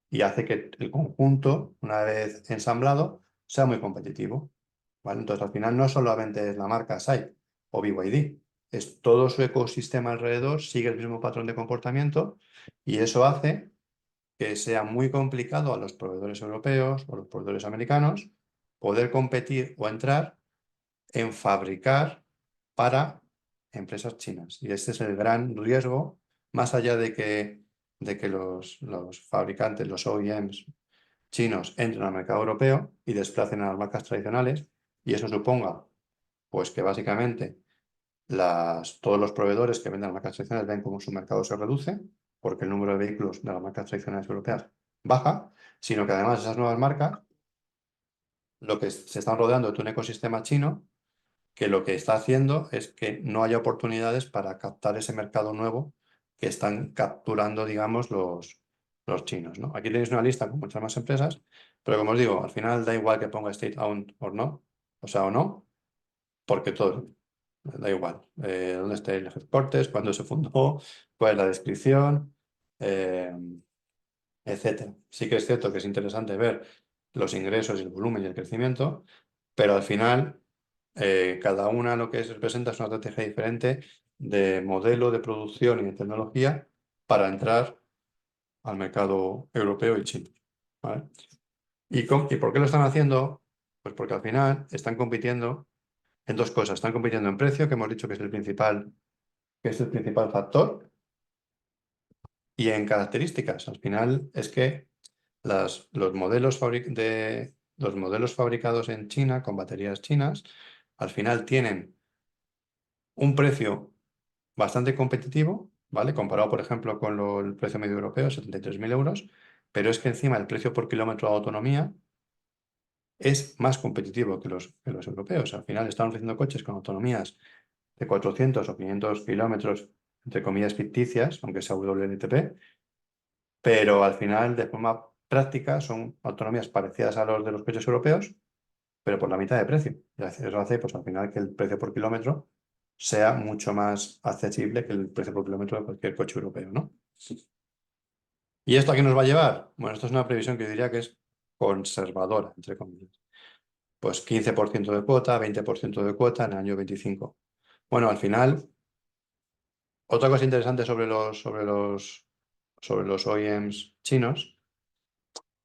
y hace que el conjunto, una vez ensamblado, sea muy competitivo, ¿vale? Entonces, al final no solamente es la marca SAIC o BYD, es todo su ecosistema alrededor, sigue el mismo patrón de comportamiento, y eso hace que sea muy complicado a los proveedores europeos o los proveedores americanos poder competir o entrar en fabricar para empresas chinas. Y este es el gran riesgo, más allá de que los fabricantes, los OEMs chinos, entren al mercado europeo y desplacen a las marcas tradicionales, y eso suponga, pues que básicamente todos los proveedores que venden las marcas tradicionales ven cómo su mercado se reduce, porque el número de vehículos de las marcas tradicionales europeas baja, sino que además esas nuevas marcas, lo que se están rodeando de un ecosistema chino que lo que está haciendo es que no haya oportunidades para captar ese mercado nuevo que están capturando, digamos, los chinos, ¿no? Aquí tenéis una lista con muchas más empresas, pero como os digo, al final da igual que ponga state-owned o no, o no, porque todo da igual. Dónde está el headquarters, cuándo se fundó, cuál es la descripción, eh, etcétera. Sí que es cierto que es interesante ver los ingresos y el volumen y el crecimiento, pero al final cada una lo que se representa es una estrategia diferente de modelo de producción y de tecnología para entrar al mercado europeo y chino, ¿vale? ¿Y por qué lo están haciendo? Pues porque al final están compitiendo en dos cosas. Están compitiendo en precio, que hemos dicho que es el principal factor, y en características. Al final es que los modelos fabricados en China con baterías chinas, al final tienen un precio bastante competitivo, ¿vale? Comparado, por ejemplo, con el precio medio europeo, 73.000 euros, pero es que encima el precio por kilómetro de autonomía es más competitivo que los europeos. Al final están ofreciendo coches con autonomías de 400 o 500 kilómetros, entre comillas ficticias, aunque sea WLTP, pero al final, de forma práctica, son autonomías parecidas a los de los coches europeos, pero por la mitad de precio. Y eso hace, pues al final, que el precio por kilómetro sea mucho más accesible que el precio por kilómetro de cualquier coche europeo, ¿no? ¿Y esto a qué nos va a llevar? Bueno, esto es una previsión que yo diría que es conservadora, entre comillas. Pues 15% de cuota, 20% de cuota en el año 25. Bueno, al final, otra cosa interesante sobre los OEMs chinos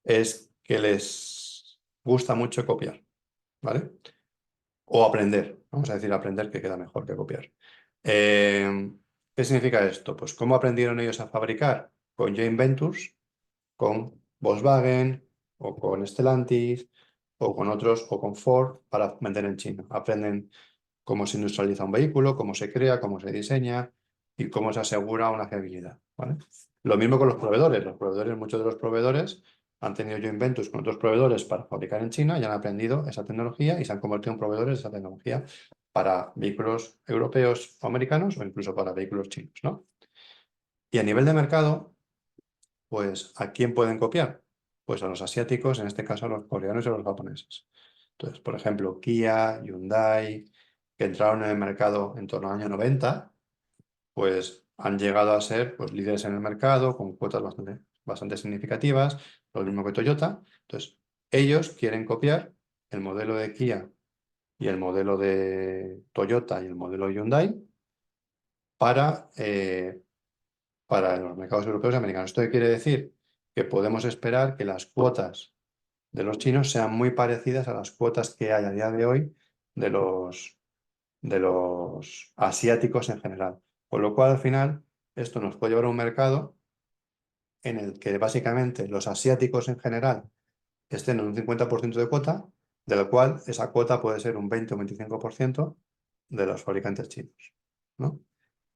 es que les gusta mucho copiar, ¿vale? O aprender. Vamos a decir aprender, que queda mejor que copiar. Eh, ¿Qué significa esto? Pues ¿cómo aprendieron ellos a fabricar? Con joint ventures, con Volkswagen o con Stellantis o con otros o con Ford para vender en China. Aprenden cómo se industrializa un vehículo, cómo se crea, cómo se diseña y cómo se asegura una fiabilidad, ¿vale? Lo mismo con los proveedores. Los proveedores, muchos de los proveedores han tenido joint ventures con otros proveedores para fabricar en China y han aprendido esa tecnología y se han convertido en proveedores de esa tecnología para vehículos europeos o americanos o incluso para vehículos chinos, ¿no? Y a nivel de mercado, pues ¿a quién pueden copiar? Pues a los asiáticos, en este caso a los coreanos y a los japoneses. Entonces, por ejemplo, Kia, Hyundai, que entraron en el mercado en torno al año 90, pues han llegado a ser pues, líderes en el mercado con cuotas bastante significativas, lo mismo que Toyota. Entonces, ellos quieren copiar el modelo de Kia y el modelo de Toyota y el modelo Hyundai para, para los mercados europeos y americanos. Esto quiere decir que podemos esperar que las cuotas de los chinos sean muy parecidas a las cuotas que hay a día de hoy de los asiáticos en general. Con lo cual, al final, esto nos puede llevar a un mercado en el que básicamente los asiáticos en general estén en un 50% de cuota, de lo cual esa cuota puede ser un 20 o 25% de los fabricantes chinos, ¿no?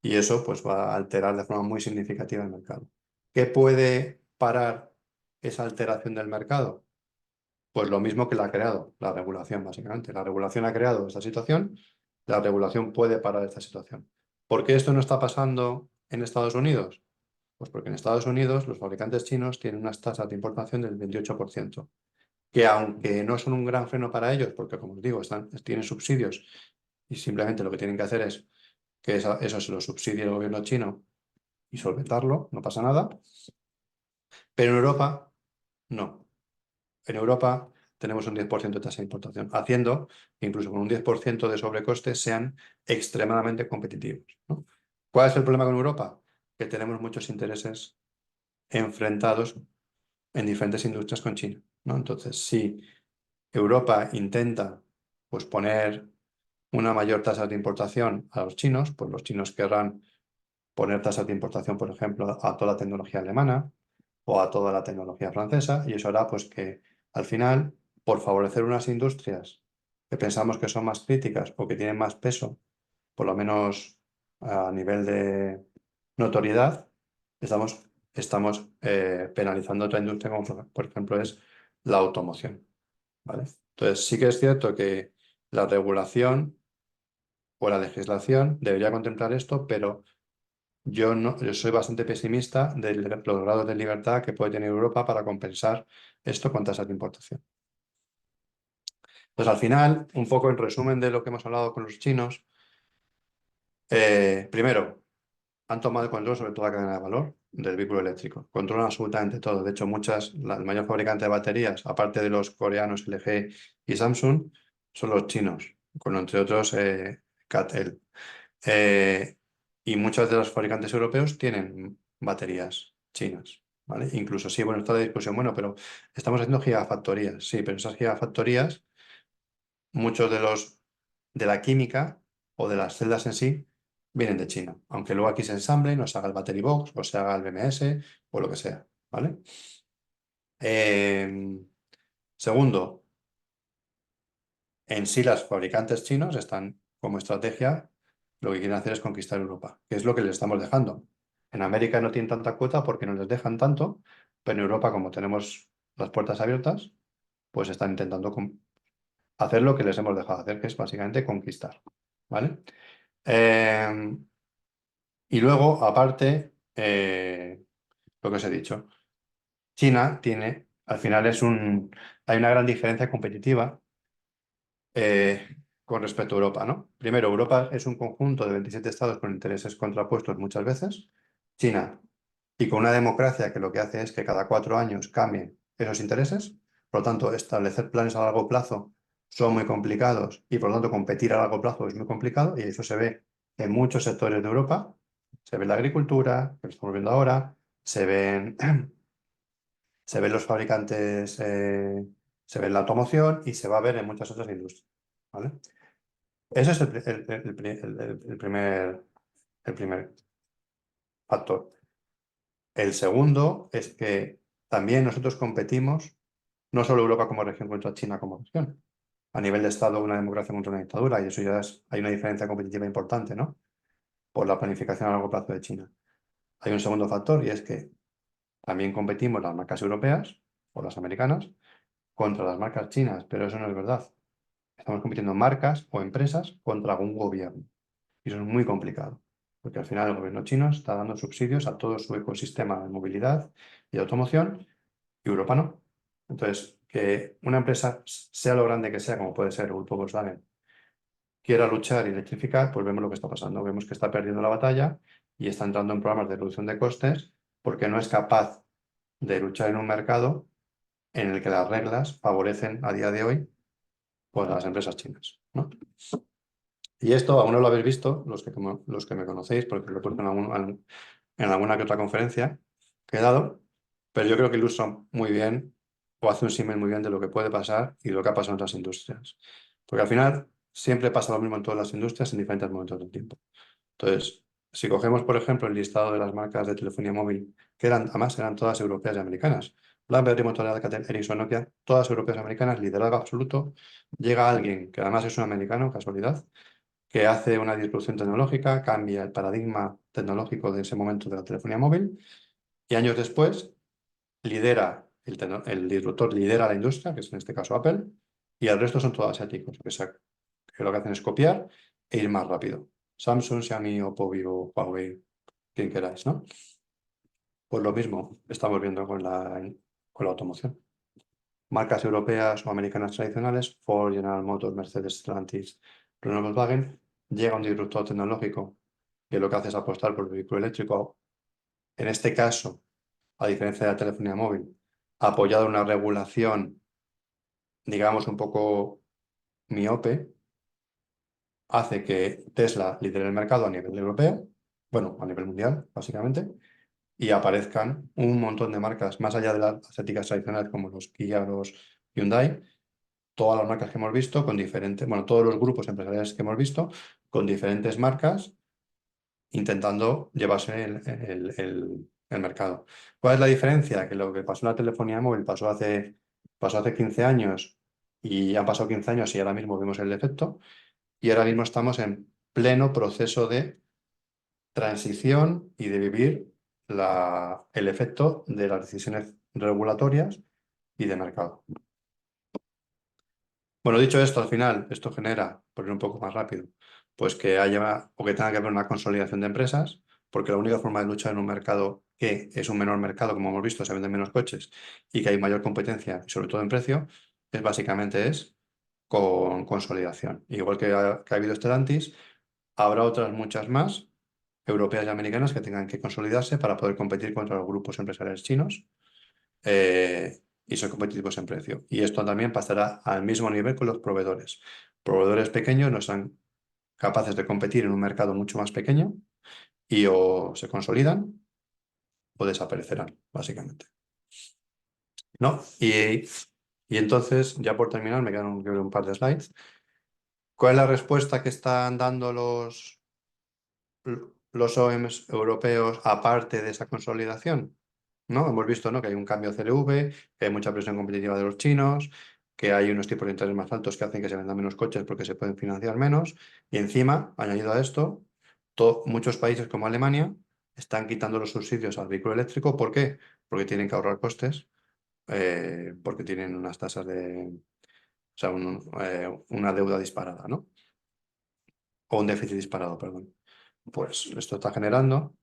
Y eso pues va a alterar de forma muy significativa el mercado. ¿Qué puede parar esa alteración del mercado? Pues lo mismo que la ha creado, la regulación, básicamente. La regulación ha creado esta situación, la regulación puede parar esta situación. ¿Por qué esto no está pasando en Estados Unidos? Pues porque en Estados Unidos los fabricantes chinos tienen unas tasas de importación del 28%, que aunque no son un gran freno para ellos, porque como os digo, tienen subsidios y simplemente lo que tienen que hacer es que eso se lo subsidie el gobierno chino y solventarlo, no pasa nada. Pero en Europa, no. En Europa tenemos un 10% de tasa de importación, haciendo que incluso con un 10% de sobrecoste sean extremadamente competitivos, ¿no? ¿Cuál es el problema con Europa? Que tenemos muchos intereses enfrentados en diferentes industrias con China, ¿no? Entonces, si Europa intenta pues, poner una mayor tasa de importación a los chinos, pues los chinos querrán poner tasas de importación, por ejemplo, a toda la tecnología alemana o a toda la tecnología francesa, y eso hará pues que al final, por favorecer unas industrias que pensamos que son más críticas o que tienen más peso, por lo menos a nivel de notoriedad, estamos penalizando otra industria como por ejemplo es la automoción, ¿vale? Entonces sí que es cierto que la regulación o la legislación debería contemplar esto, pero yo, no, yo soy bastante pesimista de los grados de libertad que puede tener Europa para compensar esto con tasas de importación. Pues al final, un poco en resumen de lo que hemos hablado con los chinos, primero, han tomado el control sobre toda la cadena de valor del vehículo eléctrico. Controlan absolutamente todo. De hecho, el mayor fabricante de baterías, aparte de los coreanos LG y Samsung, son los chinos, con entre otros CATL. Eh, y muchos de los fabricantes europeos tienen baterías chinas, ¿vale? Incluso sí, bueno, está la discusión, bueno, pero estamos haciendo gigafactorías, sí, pero esas gigafactorías, muchos de la química o de las celdas en sí vienen de China, aunque luego aquí se ensamblen o se haga el battery box o se haga el BMS o lo que sea, ¿vale? Segundo, en sí las fabricantes chinos están como estrategia, lo que quieren hacer es conquistar Europa, que es lo que les estamos dejando. En América no tienen tanta cuota porque no les dejan tanto, pero en Europa, como tenemos las puertas abiertas, pues están intentando hacer lo que les hemos dejado hacer, que es básicamente conquistar, ¿vale? Eh, y luego, aparte, lo que os he dicho, China tiene, al final hay una gran diferencia competitiva con respecto a Europa, ¿no? Primero, Europa es un conjunto de 27 estados con intereses contrapuestos muchas veces. China, y con una democracia que lo que hace es que cada 4 años cambien esos intereses. Por lo tanto, establecer planes a largo plazo son muy complicados y por lo tanto competir a largo plazo es muy complicado y eso se ve en muchos sectores de Europa. Se ve en la agricultura, que lo estamos viendo ahora, se ven los fabricantes, se ve en la automoción y se va a ver en muchas otras industrias, ¿vale? Ese es el primer el primer factor. El segundo es que también nosotros competimos, no solo Europa como región contra China como región. A nivel de Estado, una democracia contra una dictadura, y eso ya hay una diferencia competitiva importante, ¿no? Por la planificación a largo plazo de China. Hay un segundo factor y es que también competimos las marcas europeas o las americanas contra las marcas chinas, pero eso no es verdad. Estamos compitiendo marcas o empresas contra algún gobierno. Y eso es muy complicado, porque al final el gobierno chino está dando subsidios a todo su ecosistema de movilidad y de automoción, y Europa no. Entonces, que una empresa, sea lo grande que sea, como puede ser el grupo Volkswagen, quiera luchar y electrificar, pues vemos lo que está pasando. Vemos que está perdiendo la batalla y está entrando en programas de reducción de costes porque no es capaz de luchar en un mercado en el que las reglas favorecen a día de hoy pues, a las empresas chinas, ¿no? Y esto aún no lo habéis visto, los que me conocéis, porque lo he puesto en alguna que otra conferencia que he dado, pero yo creo que ilustra muy bien o hace un símil muy bien de lo que puede pasar y lo que ha pasado en otras industrias. Porque al final siempre pasa lo mismo en todas las industrias en diferentes momentos del tiempo. Entonces, si cogemos, por ejemplo, el listado de las marcas de telefonía móvil, que además eran todas europeas y americanas, BlackBerry, Motorola, Alcatel, Ericsson, Nokia, todas europeas y americanas, liderazgo absoluto, llega alguien que además es un americano, casualidad, que hace una disrupción tecnológica, cambia el paradigma tecnológico de ese momento de la telefonía móvil y años después lidera, el disruptor lidera la industria, que es en este caso Apple, y el resto son todos asiáticos, que lo que hacen es copiar e ir más rápido. Samsung, Xiaomi, Oppo, Vivo, Huawei, quien queráis, ¿no? Pues lo mismo estamos viendo con la automoción. Marcas europeas o americanas tradicionales, Ford, General Motors, Mercedes, Stellantis, Renault, Volkswagen, llega un disruptor tecnológico que lo que hace es apostar por el vehículo eléctrico, en este caso, a diferencia de la telefonía móvil, apoyado en una regulación, digamos, un poco miope, hace que Tesla lidere el mercado a nivel europeo, bueno, a nivel mundial, básicamente, y aparezcan un montón de marcas, más allá de las asiáticas tradicionales como los Kia, los Hyundai, todas las marcas que hemos visto con diferentes, bueno, todos los grupos empresariales que hemos visto con diferentes marcas intentando llevarse el mercado. ¿Cuál es la diferencia? Que lo que pasó en la telefonía móvil pasó hace 15 años y han pasado 15 años y ahora mismo vemos el efecto y ahora mismo estamos en pleno proceso de transición y de vivir el efecto de las decisiones regulatorias y de mercado. Bueno, dicho esto, al final, esto genera, por ir un poco más rápido, pues que haya o que tenga que haber una consolidación de empresas, porque la única forma de luchar en un mercado que es un menor mercado, como hemos visto, se venden menos coches y que hay mayor competencia, y sobre todo en precio, es con consolidación. Igual que ha habido Stellantis, habrá otras muchas más, europeas y americanas, que tengan que consolidarse para poder competir contra los grupos empresariales chinos y son competitivos en precio. Y esto también pasará al mismo nivel con los proveedores. Proveedores pequeños no son capaces de competir en un mercado mucho más pequeño y o se consolidan o desaparecerán, básicamente. ¿No? Y entonces, ya por terminar, me quedan un par de slides. ¿Cuál es la respuesta que están dando los OEMs europeos aparte de esa consolidación? ¿No? Hemos visto, ¿no?, que hay un cambio CLV, que hay mucha presión competitiva de los chinos, que hay unos tipos de interés más altos que hacen que se vendan menos coches porque se pueden financiar menos. Y encima, añadido a esto, muchos países como Alemania están quitando los subsidios al vehículo eléctrico. ¿Por qué? Porque tienen que ahorrar costes, porque tienen unas tasas o sea, una deuda disparada, ¿no? O un déficit disparado, perdón. Pues esto está generando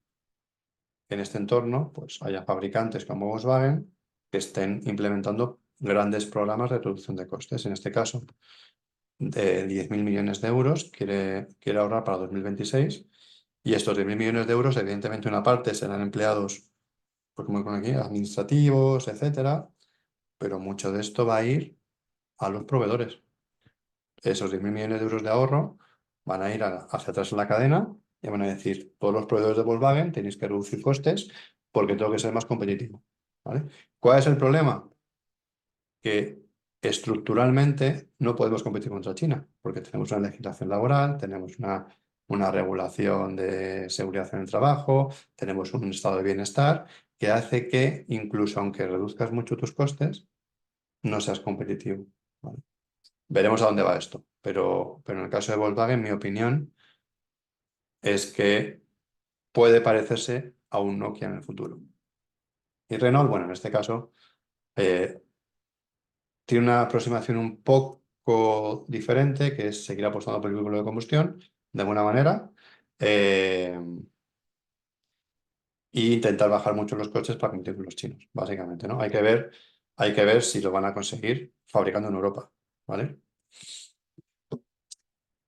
que en este entorno pues, haya fabricantes como Volkswagen que estén implementando grandes programas de reducción de costes. En este caso, de 10.000 millones de euros quiere ahorrar para 2026 y estos 10.000 millones de euros, evidentemente una parte serán empleados, pues como con aquí, administrativos, etcétera, pero mucho de esto va a ir a los proveedores. Esos 10.000 millones de euros de ahorro van a ir hacia atrás en la cadena y van a decir, todos los proveedores de Volkswagen tenéis que reducir costes porque tengo que ser más competitivo. ¿Vale? ¿Cuál es el problema? Que estructuralmente no podemos competir contra China porque tenemos una legislación laboral, tenemos una una regulación de seguridad en el trabajo, tenemos un estado de bienestar que hace que incluso aunque reduzcas mucho tus costes, no seas competitivo. ¿Vale? Veremos a dónde va esto, pero en el caso de Volkswagen, mi opinión es que puede parecerse a un Nokia en el futuro. Y Renault, bueno, en este caso, eh, tiene una aproximación un poco diferente, que es seguir apostando por el vehículo de combustión, de alguna manera, eh, e intentar bajar mucho los coches para competir con los chinos, básicamente, ¿no? Hay que ver si lo van a conseguir fabricando en Europa, ¿vale?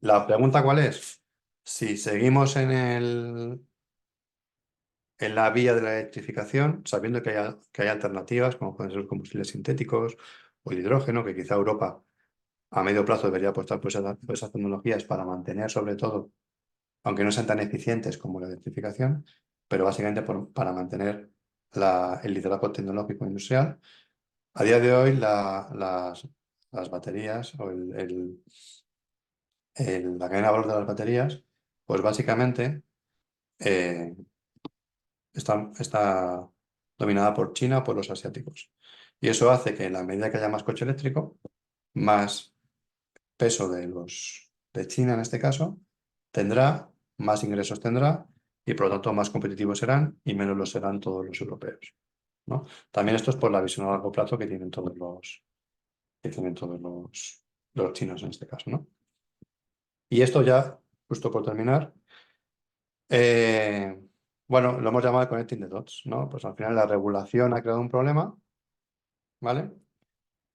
La pregunta, ¿cuál es? Si seguimos en la vía de la electrificación, sabiendo que hay alternativas, como pueden ser los combustibles sintéticos o el hidrógeno, que quizá Europa a medio plazo debería apostar por esas tecnologías para mantener, sobre todo, aunque no sean tan eficientes como la electrificación, pero básicamente para mantener el liderazgo tecnológico industrial. A día de hoy, las baterías o la cadena de valor de las baterías, pues básicamente eh, está dominada por China o por los asiáticos. Y eso hace que en la medida que haya más coche eléctrico, más peso de China en este caso, tendrá, más ingresos tendrá y por lo tanto más competitivos serán y menos lo serán todos los europeos, ¿no? También esto es por la visión a largo plazo que tienen todos los chinos en este caso, ¿no? Y esto ya, justo por terminar, eh, bueno, lo hemos llamado Connecting the Dots, ¿no? Pues al final la regulación ha creado un problema, ¿vale?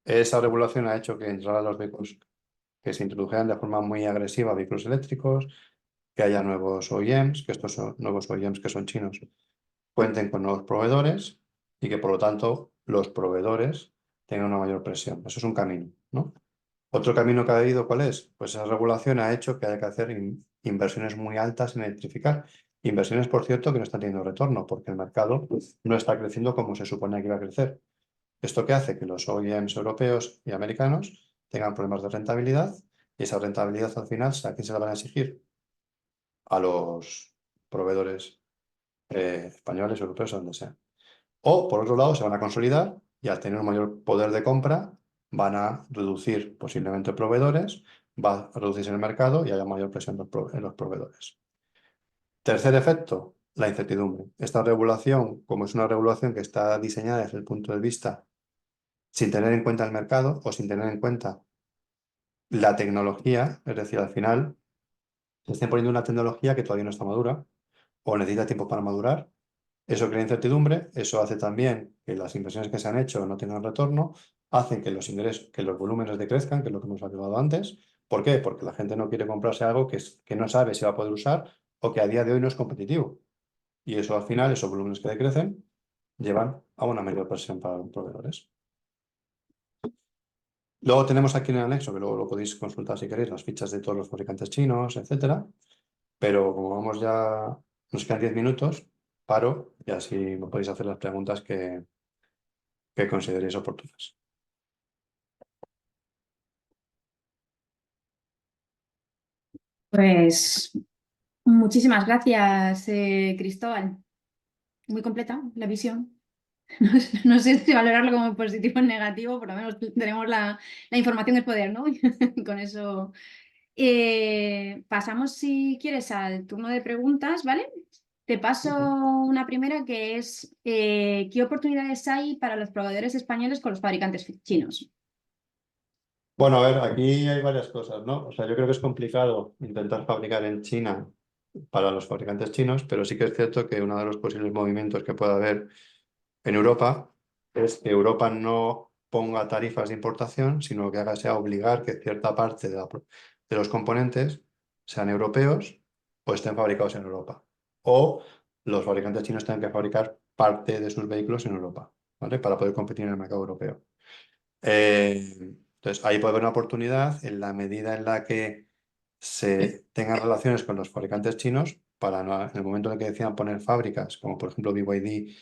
Esa regulación ha hecho que entraran los vehículos, que se introdujeran de forma muy agresiva vehículos eléctricos, que haya nuevos OEMs, que estos son nuevos OEMs que son chinos, cuenten con nuevos proveedores y que por lo tanto los proveedores tengan una mayor presión. Eso es un camino, ¿no? Otro camino que ha habido, ¿cuál es? Pues esa regulación ha hecho que haya que hacer inversiones muy altas en electrificar. Inversiones, por cierto, que no están teniendo retorno porque el mercado no está creciendo como se supone que iba a crecer. ¿Esto qué hace? Que los OEMs europeos y americanos tengan problemas de rentabilidad y esa rentabilidad al final, ¿a quién se la van a exigir? A los proveedores españoles, europeos o donde sea. O, por otro lado, se van a consolidar y al tener un mayor poder de compra van a reducir posiblemente proveedores, va a reducirse el mercado y haya mayor presión en los proveedores. Tercer efecto, la incertidumbre. Esta regulación, como es una regulación que está diseñada desde el punto de vista sin tener en cuenta el mercado o sin tener en cuenta la tecnología, es decir, al final se está poniendo una tecnología que todavía no está madura o necesita tiempo para madurar. Eso crea incertidumbre, eso hace también que las inversiones que se han hecho no tengan retorno, hacen que los ingresos, que los volúmenes decrezcan, que es lo que hemos hablado antes. ¿Por qué? Porque la gente no quiere comprarse algo que no sabe si va a poder usar o que a día de hoy no es competitivo. Y eso al final, esos volúmenes que decrecen, llevan a una mayor presión para los proveedores. Luego tenemos aquí en el anexo, que luego lo podéis consultar si queréis, las fichas de todos los fabricantes chinos, etcétera. Pero como vamos ya, nos quedan 10 minutos, paro y así me podéis hacer las preguntas que consideréis oportunas. Pues muchísimas gracias, Cristóbal. Muy completa la visión. No sé si valorarlo como positivo o negativo, por lo menos tenemos la información es poder, ¿no? Con eso pasamos, si quieres, al turno de preguntas, ¿vale? Te paso una primera que es, ¿qué oportunidades hay para los proveedores españoles con los fabricantes chinos? Bueno, a ver, aquí hay varias cosas, ¿no? O sea, yo creo que es complicado intentar fabricar en China para los fabricantes chinos, pero sí que es cierto que uno de los posibles movimientos que puede haber en Europa es que Europa no ponga tarifas de importación, sino que haga sea obligar que cierta parte de los componentes sean europeos o estén fabricados en Europa. O los fabricantes chinos tengan que fabricar parte de sus vehículos en Europa, ¿vale? Para poder competir en el mercado europeo. Entonces, ahí puede haber una oportunidad en la medida en la que se tengan relaciones con los fabricantes chinos para en el momento en el que decidan poner fábricas, como por ejemplo BYD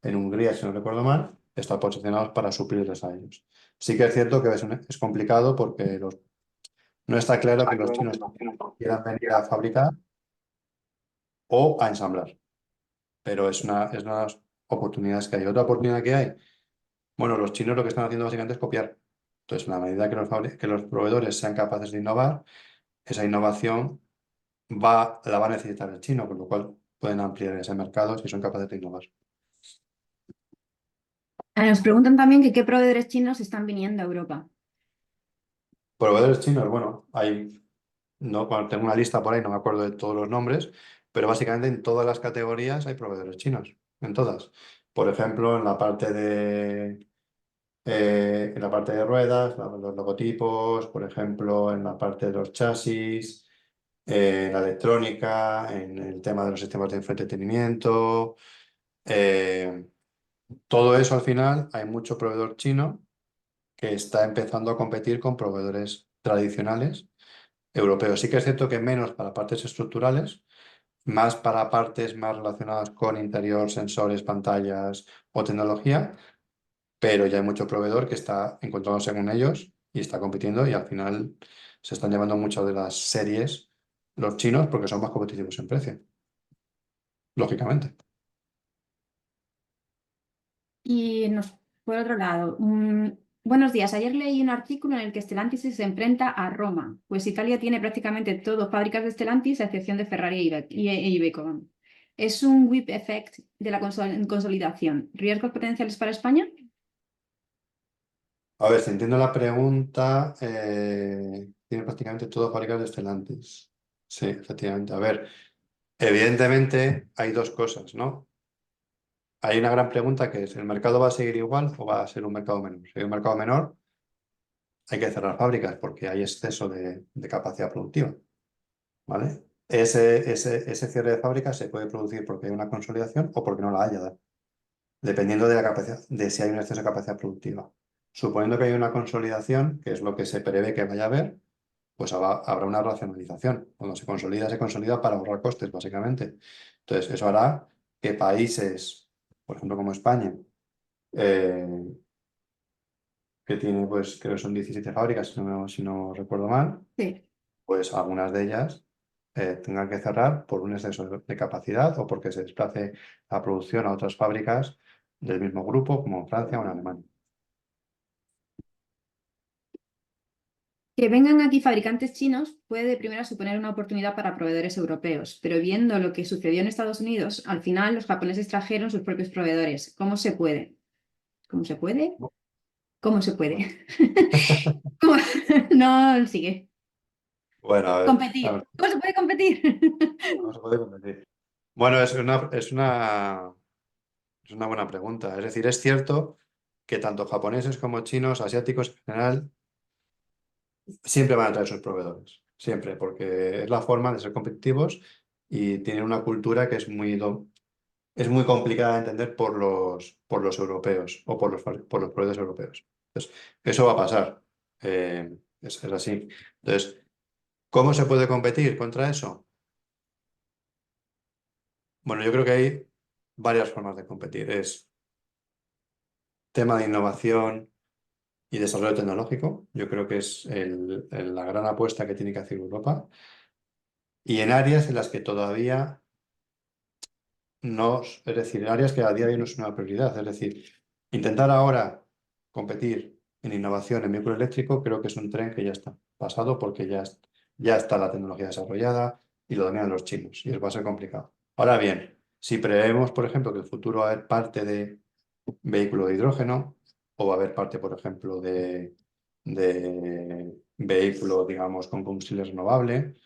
en Hungría, si no recuerdo mal, estar posicionados para suplirles a ellos. Sí que es cierto que es complicado porque no está claro que los chinos quieran venir a fabricar o a ensamblar. Pero es una de las oportunidades que hay. Otra oportunidad que hay, bueno, los chinos lo que están haciendo básicamente es copiar. Entonces, en la medida que que los proveedores sean capaces de innovar, esa innovación la va a necesitar el chino, con lo cual pueden ampliar ese mercado si son capaces de innovar. Nos preguntan también que qué proveedores chinos están viniendo a Europa. Proveedores chinos, bueno, no, bueno, tengo una lista por ahí, no me acuerdo de todos los nombres, pero básicamente en todas las categorías hay proveedores chinos, en todas. Por ejemplo, en la parte de ruedas, los logotipos, por ejemplo, en la parte de los chasis, la electrónica, en el tema de los sistemas de entretenimiento. eh, Todo eso al final hay mucho proveedor chino que está empezando a competir con proveedores tradicionales europeos. Sí que es cierto que menos para partes estructurales, más para partes más relacionadas con interior, sensores, pantallas o tecnología, pero ya hay mucho proveedor que está encontrándose con ellos y está compitiendo y al final se están llevando muchas de las series los chinos porque son más competitivos en precio, lógicamente. Por otro lado, buenos días. Ayer leí un artículo en el que Stellantis se enfrenta a Roma, pues Italia tiene prácticamente todo fábricas de Stellantis a excepción de Ferrari e Iveco. ¿Es un whip effect de la consolidación? ¿Riesgos potenciales para España? A ver, si entiendo la pregunta, tiene prácticamente todo fábricas de Stellantis. Sí, efectivamente. A ver, evidentemente hay dos cosas, ¿no? Hay una gran pregunta que es, ¿el mercado va a seguir igual o va a ser un mercado menor? Si hay un mercado menor, hay que cerrar fábricas porque hay exceso de capacidad productiva, ¿vale? Ese cierre de fábricas se puede producir porque hay una consolidación o porque no la haya, dependiendo de la capacidad, de si hay un exceso de capacidad productiva. Suponiendo que hay una consolidación, que es lo que se prevé que vaya a haber, pues habrá una racionalización. Cuando se consolida para ahorrar costes, básicamente. Entonces, eso hará que países, por ejemplo, como España, eh, que tiene, pues, creo que son 17 fábricas, si no recuerdo mal, Sí. pues algunas de ellas tengan que cerrar por un exceso de capacidad o porque se desplace la producción a otras fábricas del mismo grupo, como en Francia o en Alemania. Que vengan aquí fabricantes chinos puede de primera suponer una oportunidad para proveedores europeos, pero viendo lo que sucedió en Estados Unidos, al final los japoneses trajeron sus propios proveedores. ¿Cómo se puede? ¿Cómo se puede? ¿Cómo se Bueno, puede? ¿Cómo? No, sigue. bueno, a Competir. ver, ¿Cómo se puede competir? no se puede competir. Bueno, es una buena pregunta. Es decir, es cierto que tanto japoneses como chinos, asiáticos en general, siempre van a traer sus proveedores. Siempre, porque es la forma de ser competitivos y tienen una cultura que es muy complicada de entender por los europeos o por los proveedores europeos. Entonces, eso va a pasar. Es así. Entonces, ¿cómo se puede competir contra eso? Bueno, yo creo que hay varias formas de competir. Es tema de innovación y desarrollo tecnológico. Yo creo que es la gran apuesta que tiene que hacer Europa. Y en áreas en las que todavía no, es decir, en áreas que a día de hoy no es una prioridad. Es decir, intentar ahora competir en innovación en vehículo eléctrico, creo que es un tren que ya está pasado porque ya está la tecnología desarrollada y lo dominan los chinos y va a ser complicado. Ahora bien, si preveemos, por ejemplo, que el futuro va a haber parte de vehículo de hidrógeno o va a haber parte, por ejemplo, de vehículo, digamos, con combustible renovable,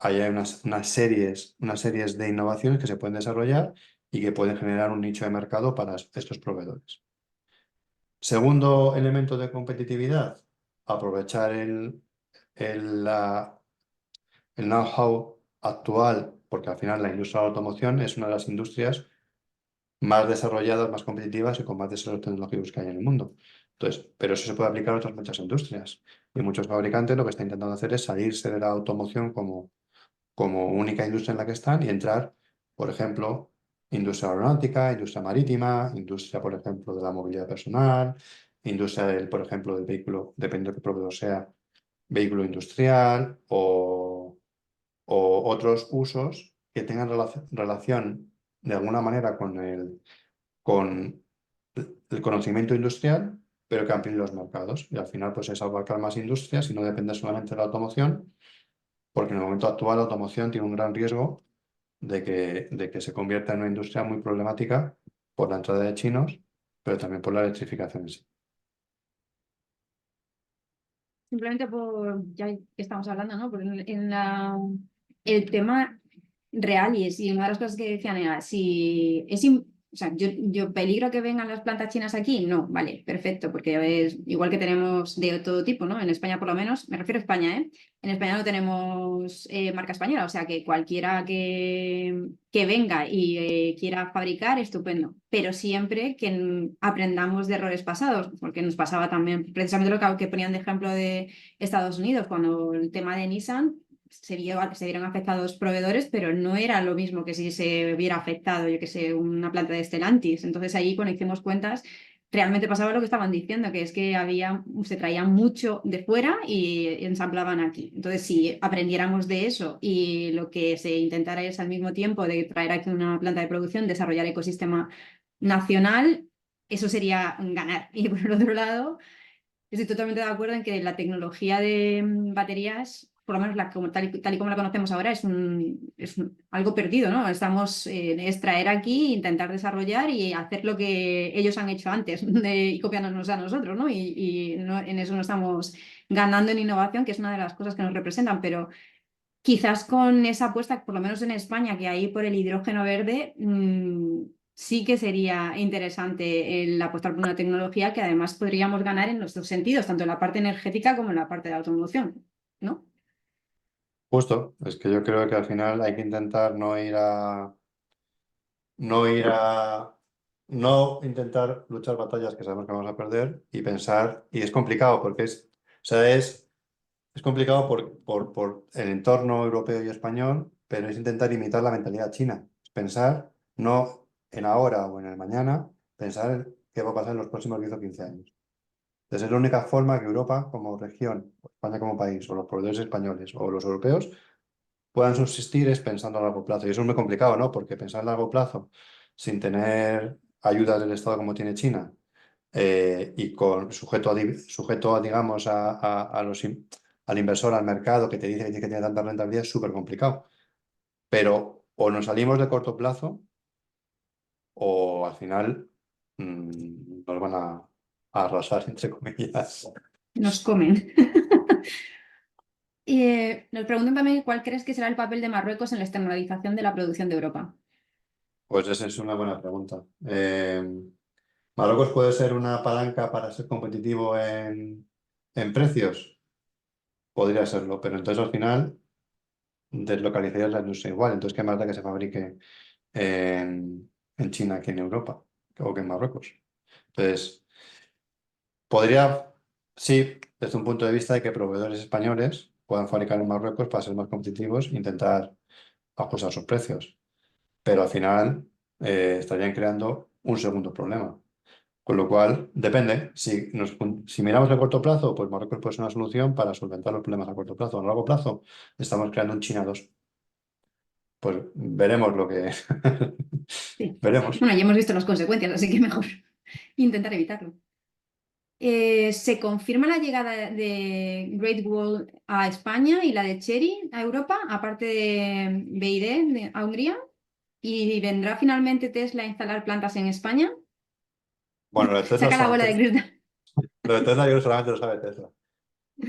ahí hay unas series de innovaciones que se pueden desarrollar y que pueden generar un nicho de mercado para estos proveedores. Segundo elemento de competitividad, aprovechar el know-how actual, porque al final la industria de la automoción es una de las industrias más desarrolladas, más competitivas y con más desarrollos tecnológicos que hay en el mundo. Entonces, pero eso se puede aplicar a otras muchas industrias. Y muchos fabricantes lo que están intentando hacer es salirse de la automoción como única industria en la que están y entrar, por ejemplo, industria aeronáutica, industria marítima, industria, por ejemplo, de la movilidad personal, industria por ejemplo, del vehículo, depende de qué proveedor sea, vehículo industrial o otros usos que tengan relación de alguna manera con el conocimiento industrial, pero que amplíen los mercados. Y al final, pues es abarcar más industrias y no depender solamente de la automoción, porque en el momento actual la automoción tiene un gran riesgo de que se convierta en una industria muy problemática por la entrada de chinos, pero también por la electrificación en sí. Simplemente por, ya que estamos hablando, ¿no? Por el tema real y una de las cosas que decían era, si es, o sea, yo peligro que vengan las plantas chinas aquí, no, vale, perfecto, porque es igual que tenemos de todo tipo, ¿no? En España por lo menos, me refiero a España, ¿eh? En España no tenemos marca española, o sea que cualquiera que venga y quiera fabricar, estupendo, pero siempre que aprendamos de errores pasados, porque nos pasaba también precisamente lo que ponían de ejemplo de Estados Unidos, cuando el tema de Nissan se vieron afectados proveedores, pero no era lo mismo que si se hubiera afectado, yo que sé, una planta de Stellantis. Entonces ahí cuando hicimos cuentas, realmente pasaba lo que estaban diciendo, que es que se traía mucho de fuera y ensamblaban aquí. Entonces, si aprendiéramos de eso y lo que se intentara es al mismo tiempo de traer aquí una planta de producción, desarrollar ecosistema nacional, eso sería ganar. Y por el otro lado, estoy totalmente de acuerdo en que la tecnología de baterías, por lo menos tal y como la conocemos ahora, algo perdido, ¿no? Estamos en extraer aquí, intentar desarrollar y hacer lo que ellos han hecho antes y copiándonos a nosotros, ¿no? En eso no estamos ganando en innovación, que es una de las cosas que nos representan, pero quizás con esa apuesta, por lo menos en España, que hay por el hidrógeno verde, sí que sería interesante el apostar por una tecnología que además podríamos ganar en los dos sentidos, tanto en la parte energética como en la parte de la automoción, ¿no? Justo, es que yo creo que al final hay que intentar no ir a, no intentar luchar batallas que sabemos que vamos a perder y pensar, y es complicado porque o sea, es complicado por el entorno europeo y español, pero es intentar imitar la mentalidad china. Es pensar no en ahora o en el mañana, pensar en qué va a pasar en los próximos 10 o 15 años. Entonces es la única forma que Europa como región, o España como país, o los proveedores españoles o los europeos puedan subsistir es pensando a largo plazo. Y eso es muy complicado, ¿no? Porque pensar a largo plazo sin tener ayudas del Estado como tiene China y sujeto a, digamos, al inversor, al mercado que te dice que tiene tanta rentabilidad es súper complicado. Pero o nos salimos de corto plazo o al final nos van a arrasar, entre comillas. Nos comen. Nos preguntan también cuál crees que será el papel de Marruecos en la externalización de la producción de Europa. Pues esa es una buena pregunta. ¿Marruecos puede ser una palanca para ser competitivo en precios? Podría serlo, pero entonces al final deslocalizarías la industria igual. Entonces, ¿qué más da que se fabrique en China que en Europa o que en Marruecos? Entonces, podría, sí, desde un punto de vista de que proveedores españoles puedan fabricar en Marruecos para ser más competitivos e intentar ajustar sus precios, pero al final estarían creando un segundo problema. Con lo cual, depende. Si miramos a corto plazo, pues Marruecos puede ser una solución para solventar los problemas a corto plazo. A largo plazo, estamos creando un China 2. Pues veremos lo que... Sí. Veremos. Bueno, ya hemos visto las consecuencias, así que mejor intentar evitarlo. Se confirma la llegada de Great Wall a España y la de Chery a Europa, aparte de BYD a Hungría. ¿Y vendrá finalmente Tesla a instalar plantas en España? Bueno, lo de Tesla, Saca la bola de cristal. lo de Tesla yo solamente lo sabe Tesla.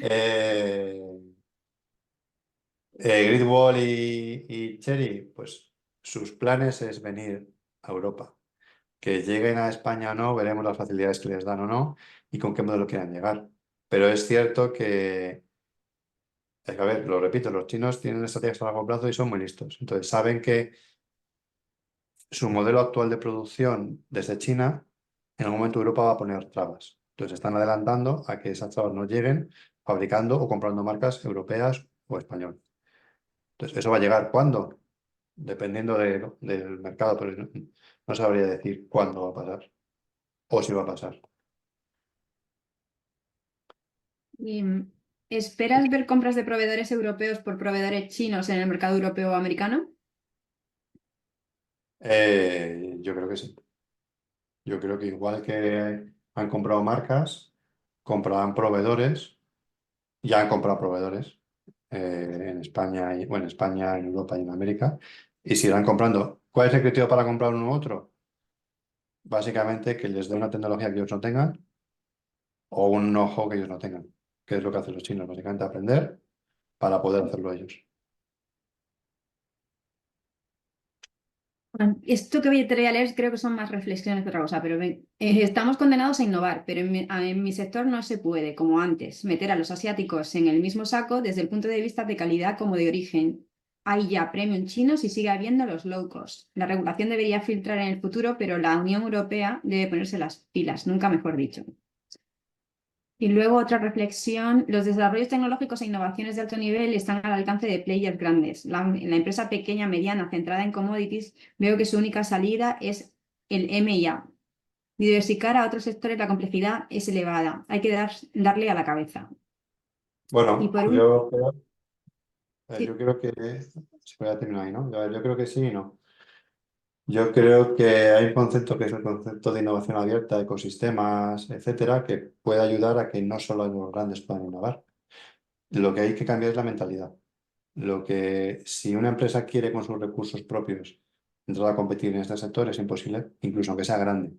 Eh, Great Wall y Chery, pues sus planes es venir a Europa. Que lleguen a España o no, veremos las facilidades que les dan o no y con qué modelo quieran llegar. Pero es cierto a ver, lo repito, los chinos tienen estrategias a largo plazo y son muy listos. Entonces saben que su modelo actual de producción desde China, en algún momento Europa va a poner trabas. Entonces están adelantando a que esas trabas no lleguen fabricando o comprando marcas europeas o españolas. Entonces, ¿eso va a llegar cuándo? Dependiendo del mercado, pero no sabría decir cuándo va a pasar o si va a pasar. Y, ¿esperas ver compras de proveedores europeos por proveedores chinos en el mercado europeo o americano? Yo creo que sí. Yo creo que igual que han comprado marcas, comprarán proveedores, ya han comprado proveedores en España, y, bueno, en España, en Europa y en América, y seguirán comprando. ¿Cuál es el criterio para comprar uno u otro? Básicamente que les dé una tecnología que ellos no tengan o un know-how que ellos no tengan, que es lo que hacen los chinos, básicamente aprender para poder hacerlo ellos. Bueno, esto que voy a leer creo que son más reflexiones que otra cosa, pero estamos condenados a innovar, pero en mi sector no se puede, como antes, meter a los asiáticos en el mismo saco desde el punto de vista de calidad como de origen. Hay ya premium chinos y sigue habiendo los low cost. La regulación debería filtrar en el futuro, pero la Unión Europea debe ponerse las pilas, nunca mejor dicho. Y luego otra reflexión, los desarrollos tecnológicos e innovaciones de alto nivel están al alcance de players grandes. La empresa pequeña, mediana, centrada en commodities, veo que su única salida es el M&A. Diversificar a otros sectores la complejidad es elevada. Hay que darle a la cabeza. Y Bueno, por último, yo sí, creo que se puede terminar ahí, ¿no? Yo creo que sí y no. Yo creo que hay un concepto que es el concepto de innovación abierta, ecosistemas, etcétera, que puede ayudar a que no solo los grandes puedan innovar. Lo que hay que cambiar es la mentalidad. Si una empresa quiere con sus recursos propios entrar a competir en este sector, es imposible, incluso aunque sea grande.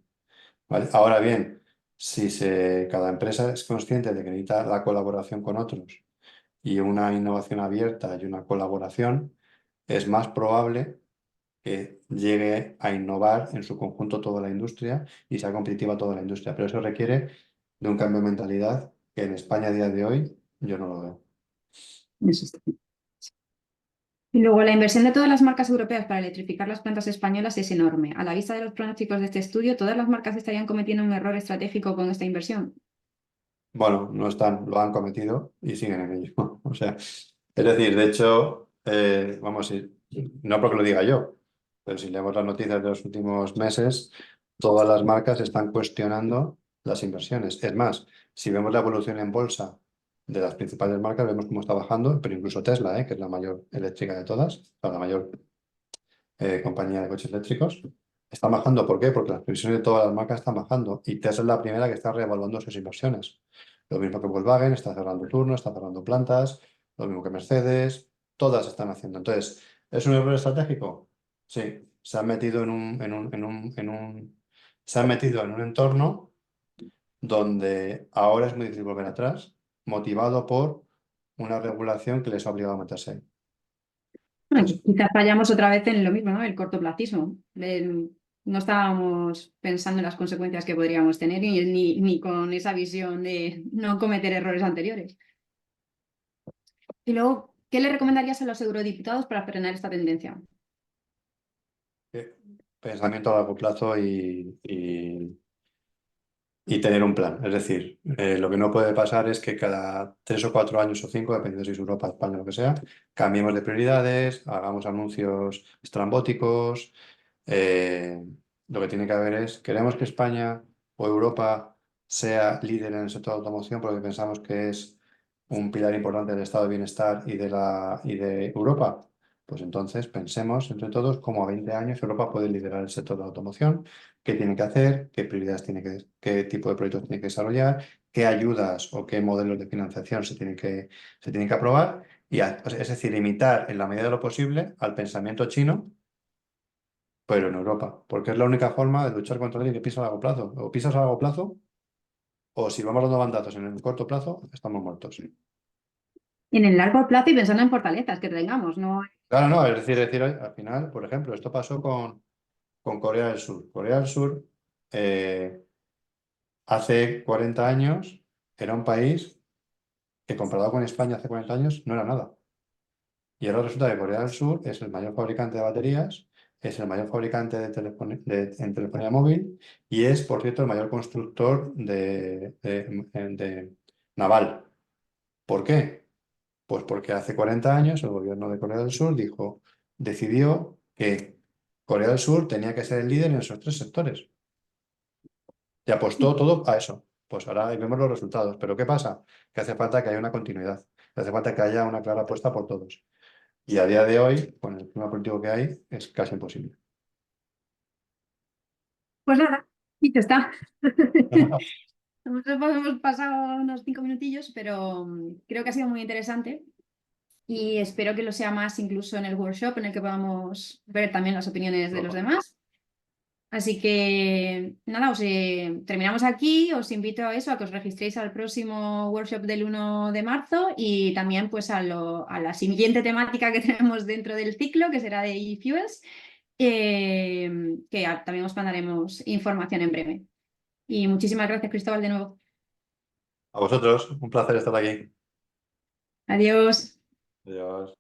¿Vale? Ahora bien, cada empresa es consciente de que necesita la colaboración con otros y una innovación abierta y una colaboración, es más probable que llegue a innovar en su conjunto toda la industria y sea competitiva toda la industria. Pero eso requiere de un cambio de mentalidad que en España a día de hoy yo no lo veo. eso está. Y luego, la inversión de todas las marcas europeas para electrificar las plantas españolas es enorme. A la vista de los pronósticos de este estudio, ¿todas las marcas estarían cometiendo un error estratégico con esta inversión? Bueno, no están, lo han cometido y siguen en ello. O sea, es decir, de hecho, vamos a ir, no porque lo diga yo, pero si leemos las noticias de los últimos meses, todas las marcas están cuestionando las inversiones. Es más, si vemos la evolución en bolsa de las principales marcas, vemos cómo está bajando, pero incluso Tesla, que es la mayor eléctrica de todas, o sea, la mayor compañía de coches eléctricos, está bajando. ¿Por qué? Porque las previsiones de todas las marcas están bajando y Tesla es la primera que está reevaluando sus inversiones. Lo mismo que Volkswagen, está cerrando turnos, está cerrando plantas, lo mismo que Mercedes, todas están haciendo. Entonces, ¿es un error estratégico? Sí, se han metido se han metido en un entorno donde ahora es muy difícil volver atrás, motivado por una regulación que les ha obligado a meterse ahí. Bueno, Entonces, quizás fallamos otra vez en lo mismo, ¿no? El cortoplacismo. No estábamos pensando en las consecuencias que podríamos tener ni con esa visión de no cometer errores anteriores. Y luego, ¿qué le recomendarías a los eurodiputados para frenar esta tendencia? eh, pensamiento a largo plazo y tener un plan. Es decir, lo que no puede pasar es que cada 3 o 4 años o 5, dependiendo si es Europa, España, lo que sea, cambiemos de prioridades, hagamos anuncios estrambóticos. Eh, lo que tiene que haber es, queremos que España o Europa sea líder en el sector de automoción porque pensamos que es un pilar importante del estado de bienestar y de Europa. Pues entonces pensemos entre todos cómo a 20 años Europa puede liderar el sector de la automoción, qué tiene que hacer, qué prioridades qué tipo de proyectos tiene que desarrollar, qué ayudas o qué modelos de financiación se tienen que aprobar, es decir, imitar en la medida de lo posible al pensamiento chino, pero en Europa, porque es la única forma de luchar contra alguien que pisa a largo plazo. O pisas a largo plazo, o si vamos dando bandazos en el corto plazo, estamos muertos. En el largo plazo y pensando en fortalezas que tengamos, ¿no? Claro, no, es decir, al final, por ejemplo, esto pasó con Corea del Sur. Corea del Sur, eh, hace 40 años, era un país que comparado con España hace 40 años no era nada. Y ahora resulta que Corea del Sur es el mayor fabricante de baterías, es el mayor fabricante en telefonía móvil y es, por cierto, el mayor constructor de naval. ¿Por qué? Pues porque hace 40 años el gobierno de Corea del Sur decidió que Corea del Sur tenía que ser el líder en esos 3 sectores y apostó todo a eso. Pues ahora ahí vemos los resultados. Pero ¿qué pasa? Que hace falta que haya una continuidad, que hace falta que haya una clara apuesta por todos. Y a día de hoy, con el clima político que hay, es casi imposible. Pues nada, dicho está. Nosotros hemos pasado unos 5 minutillos, pero creo que ha sido muy interesante y espero que lo sea más incluso en el workshop en el que podamos ver también las opiniones de los demás. Así que nada, terminamos aquí, os invito a eso, a que os registréis al próximo workshop del 1 de marzo y también pues a la siguiente temática que tenemos dentro del ciclo, que será de e-fuels, también os mandaremos información en breve. Y muchísimas gracias, Cristóbal, de nuevo. A vosotros, un placer estar aquí. Adiós. Adiós.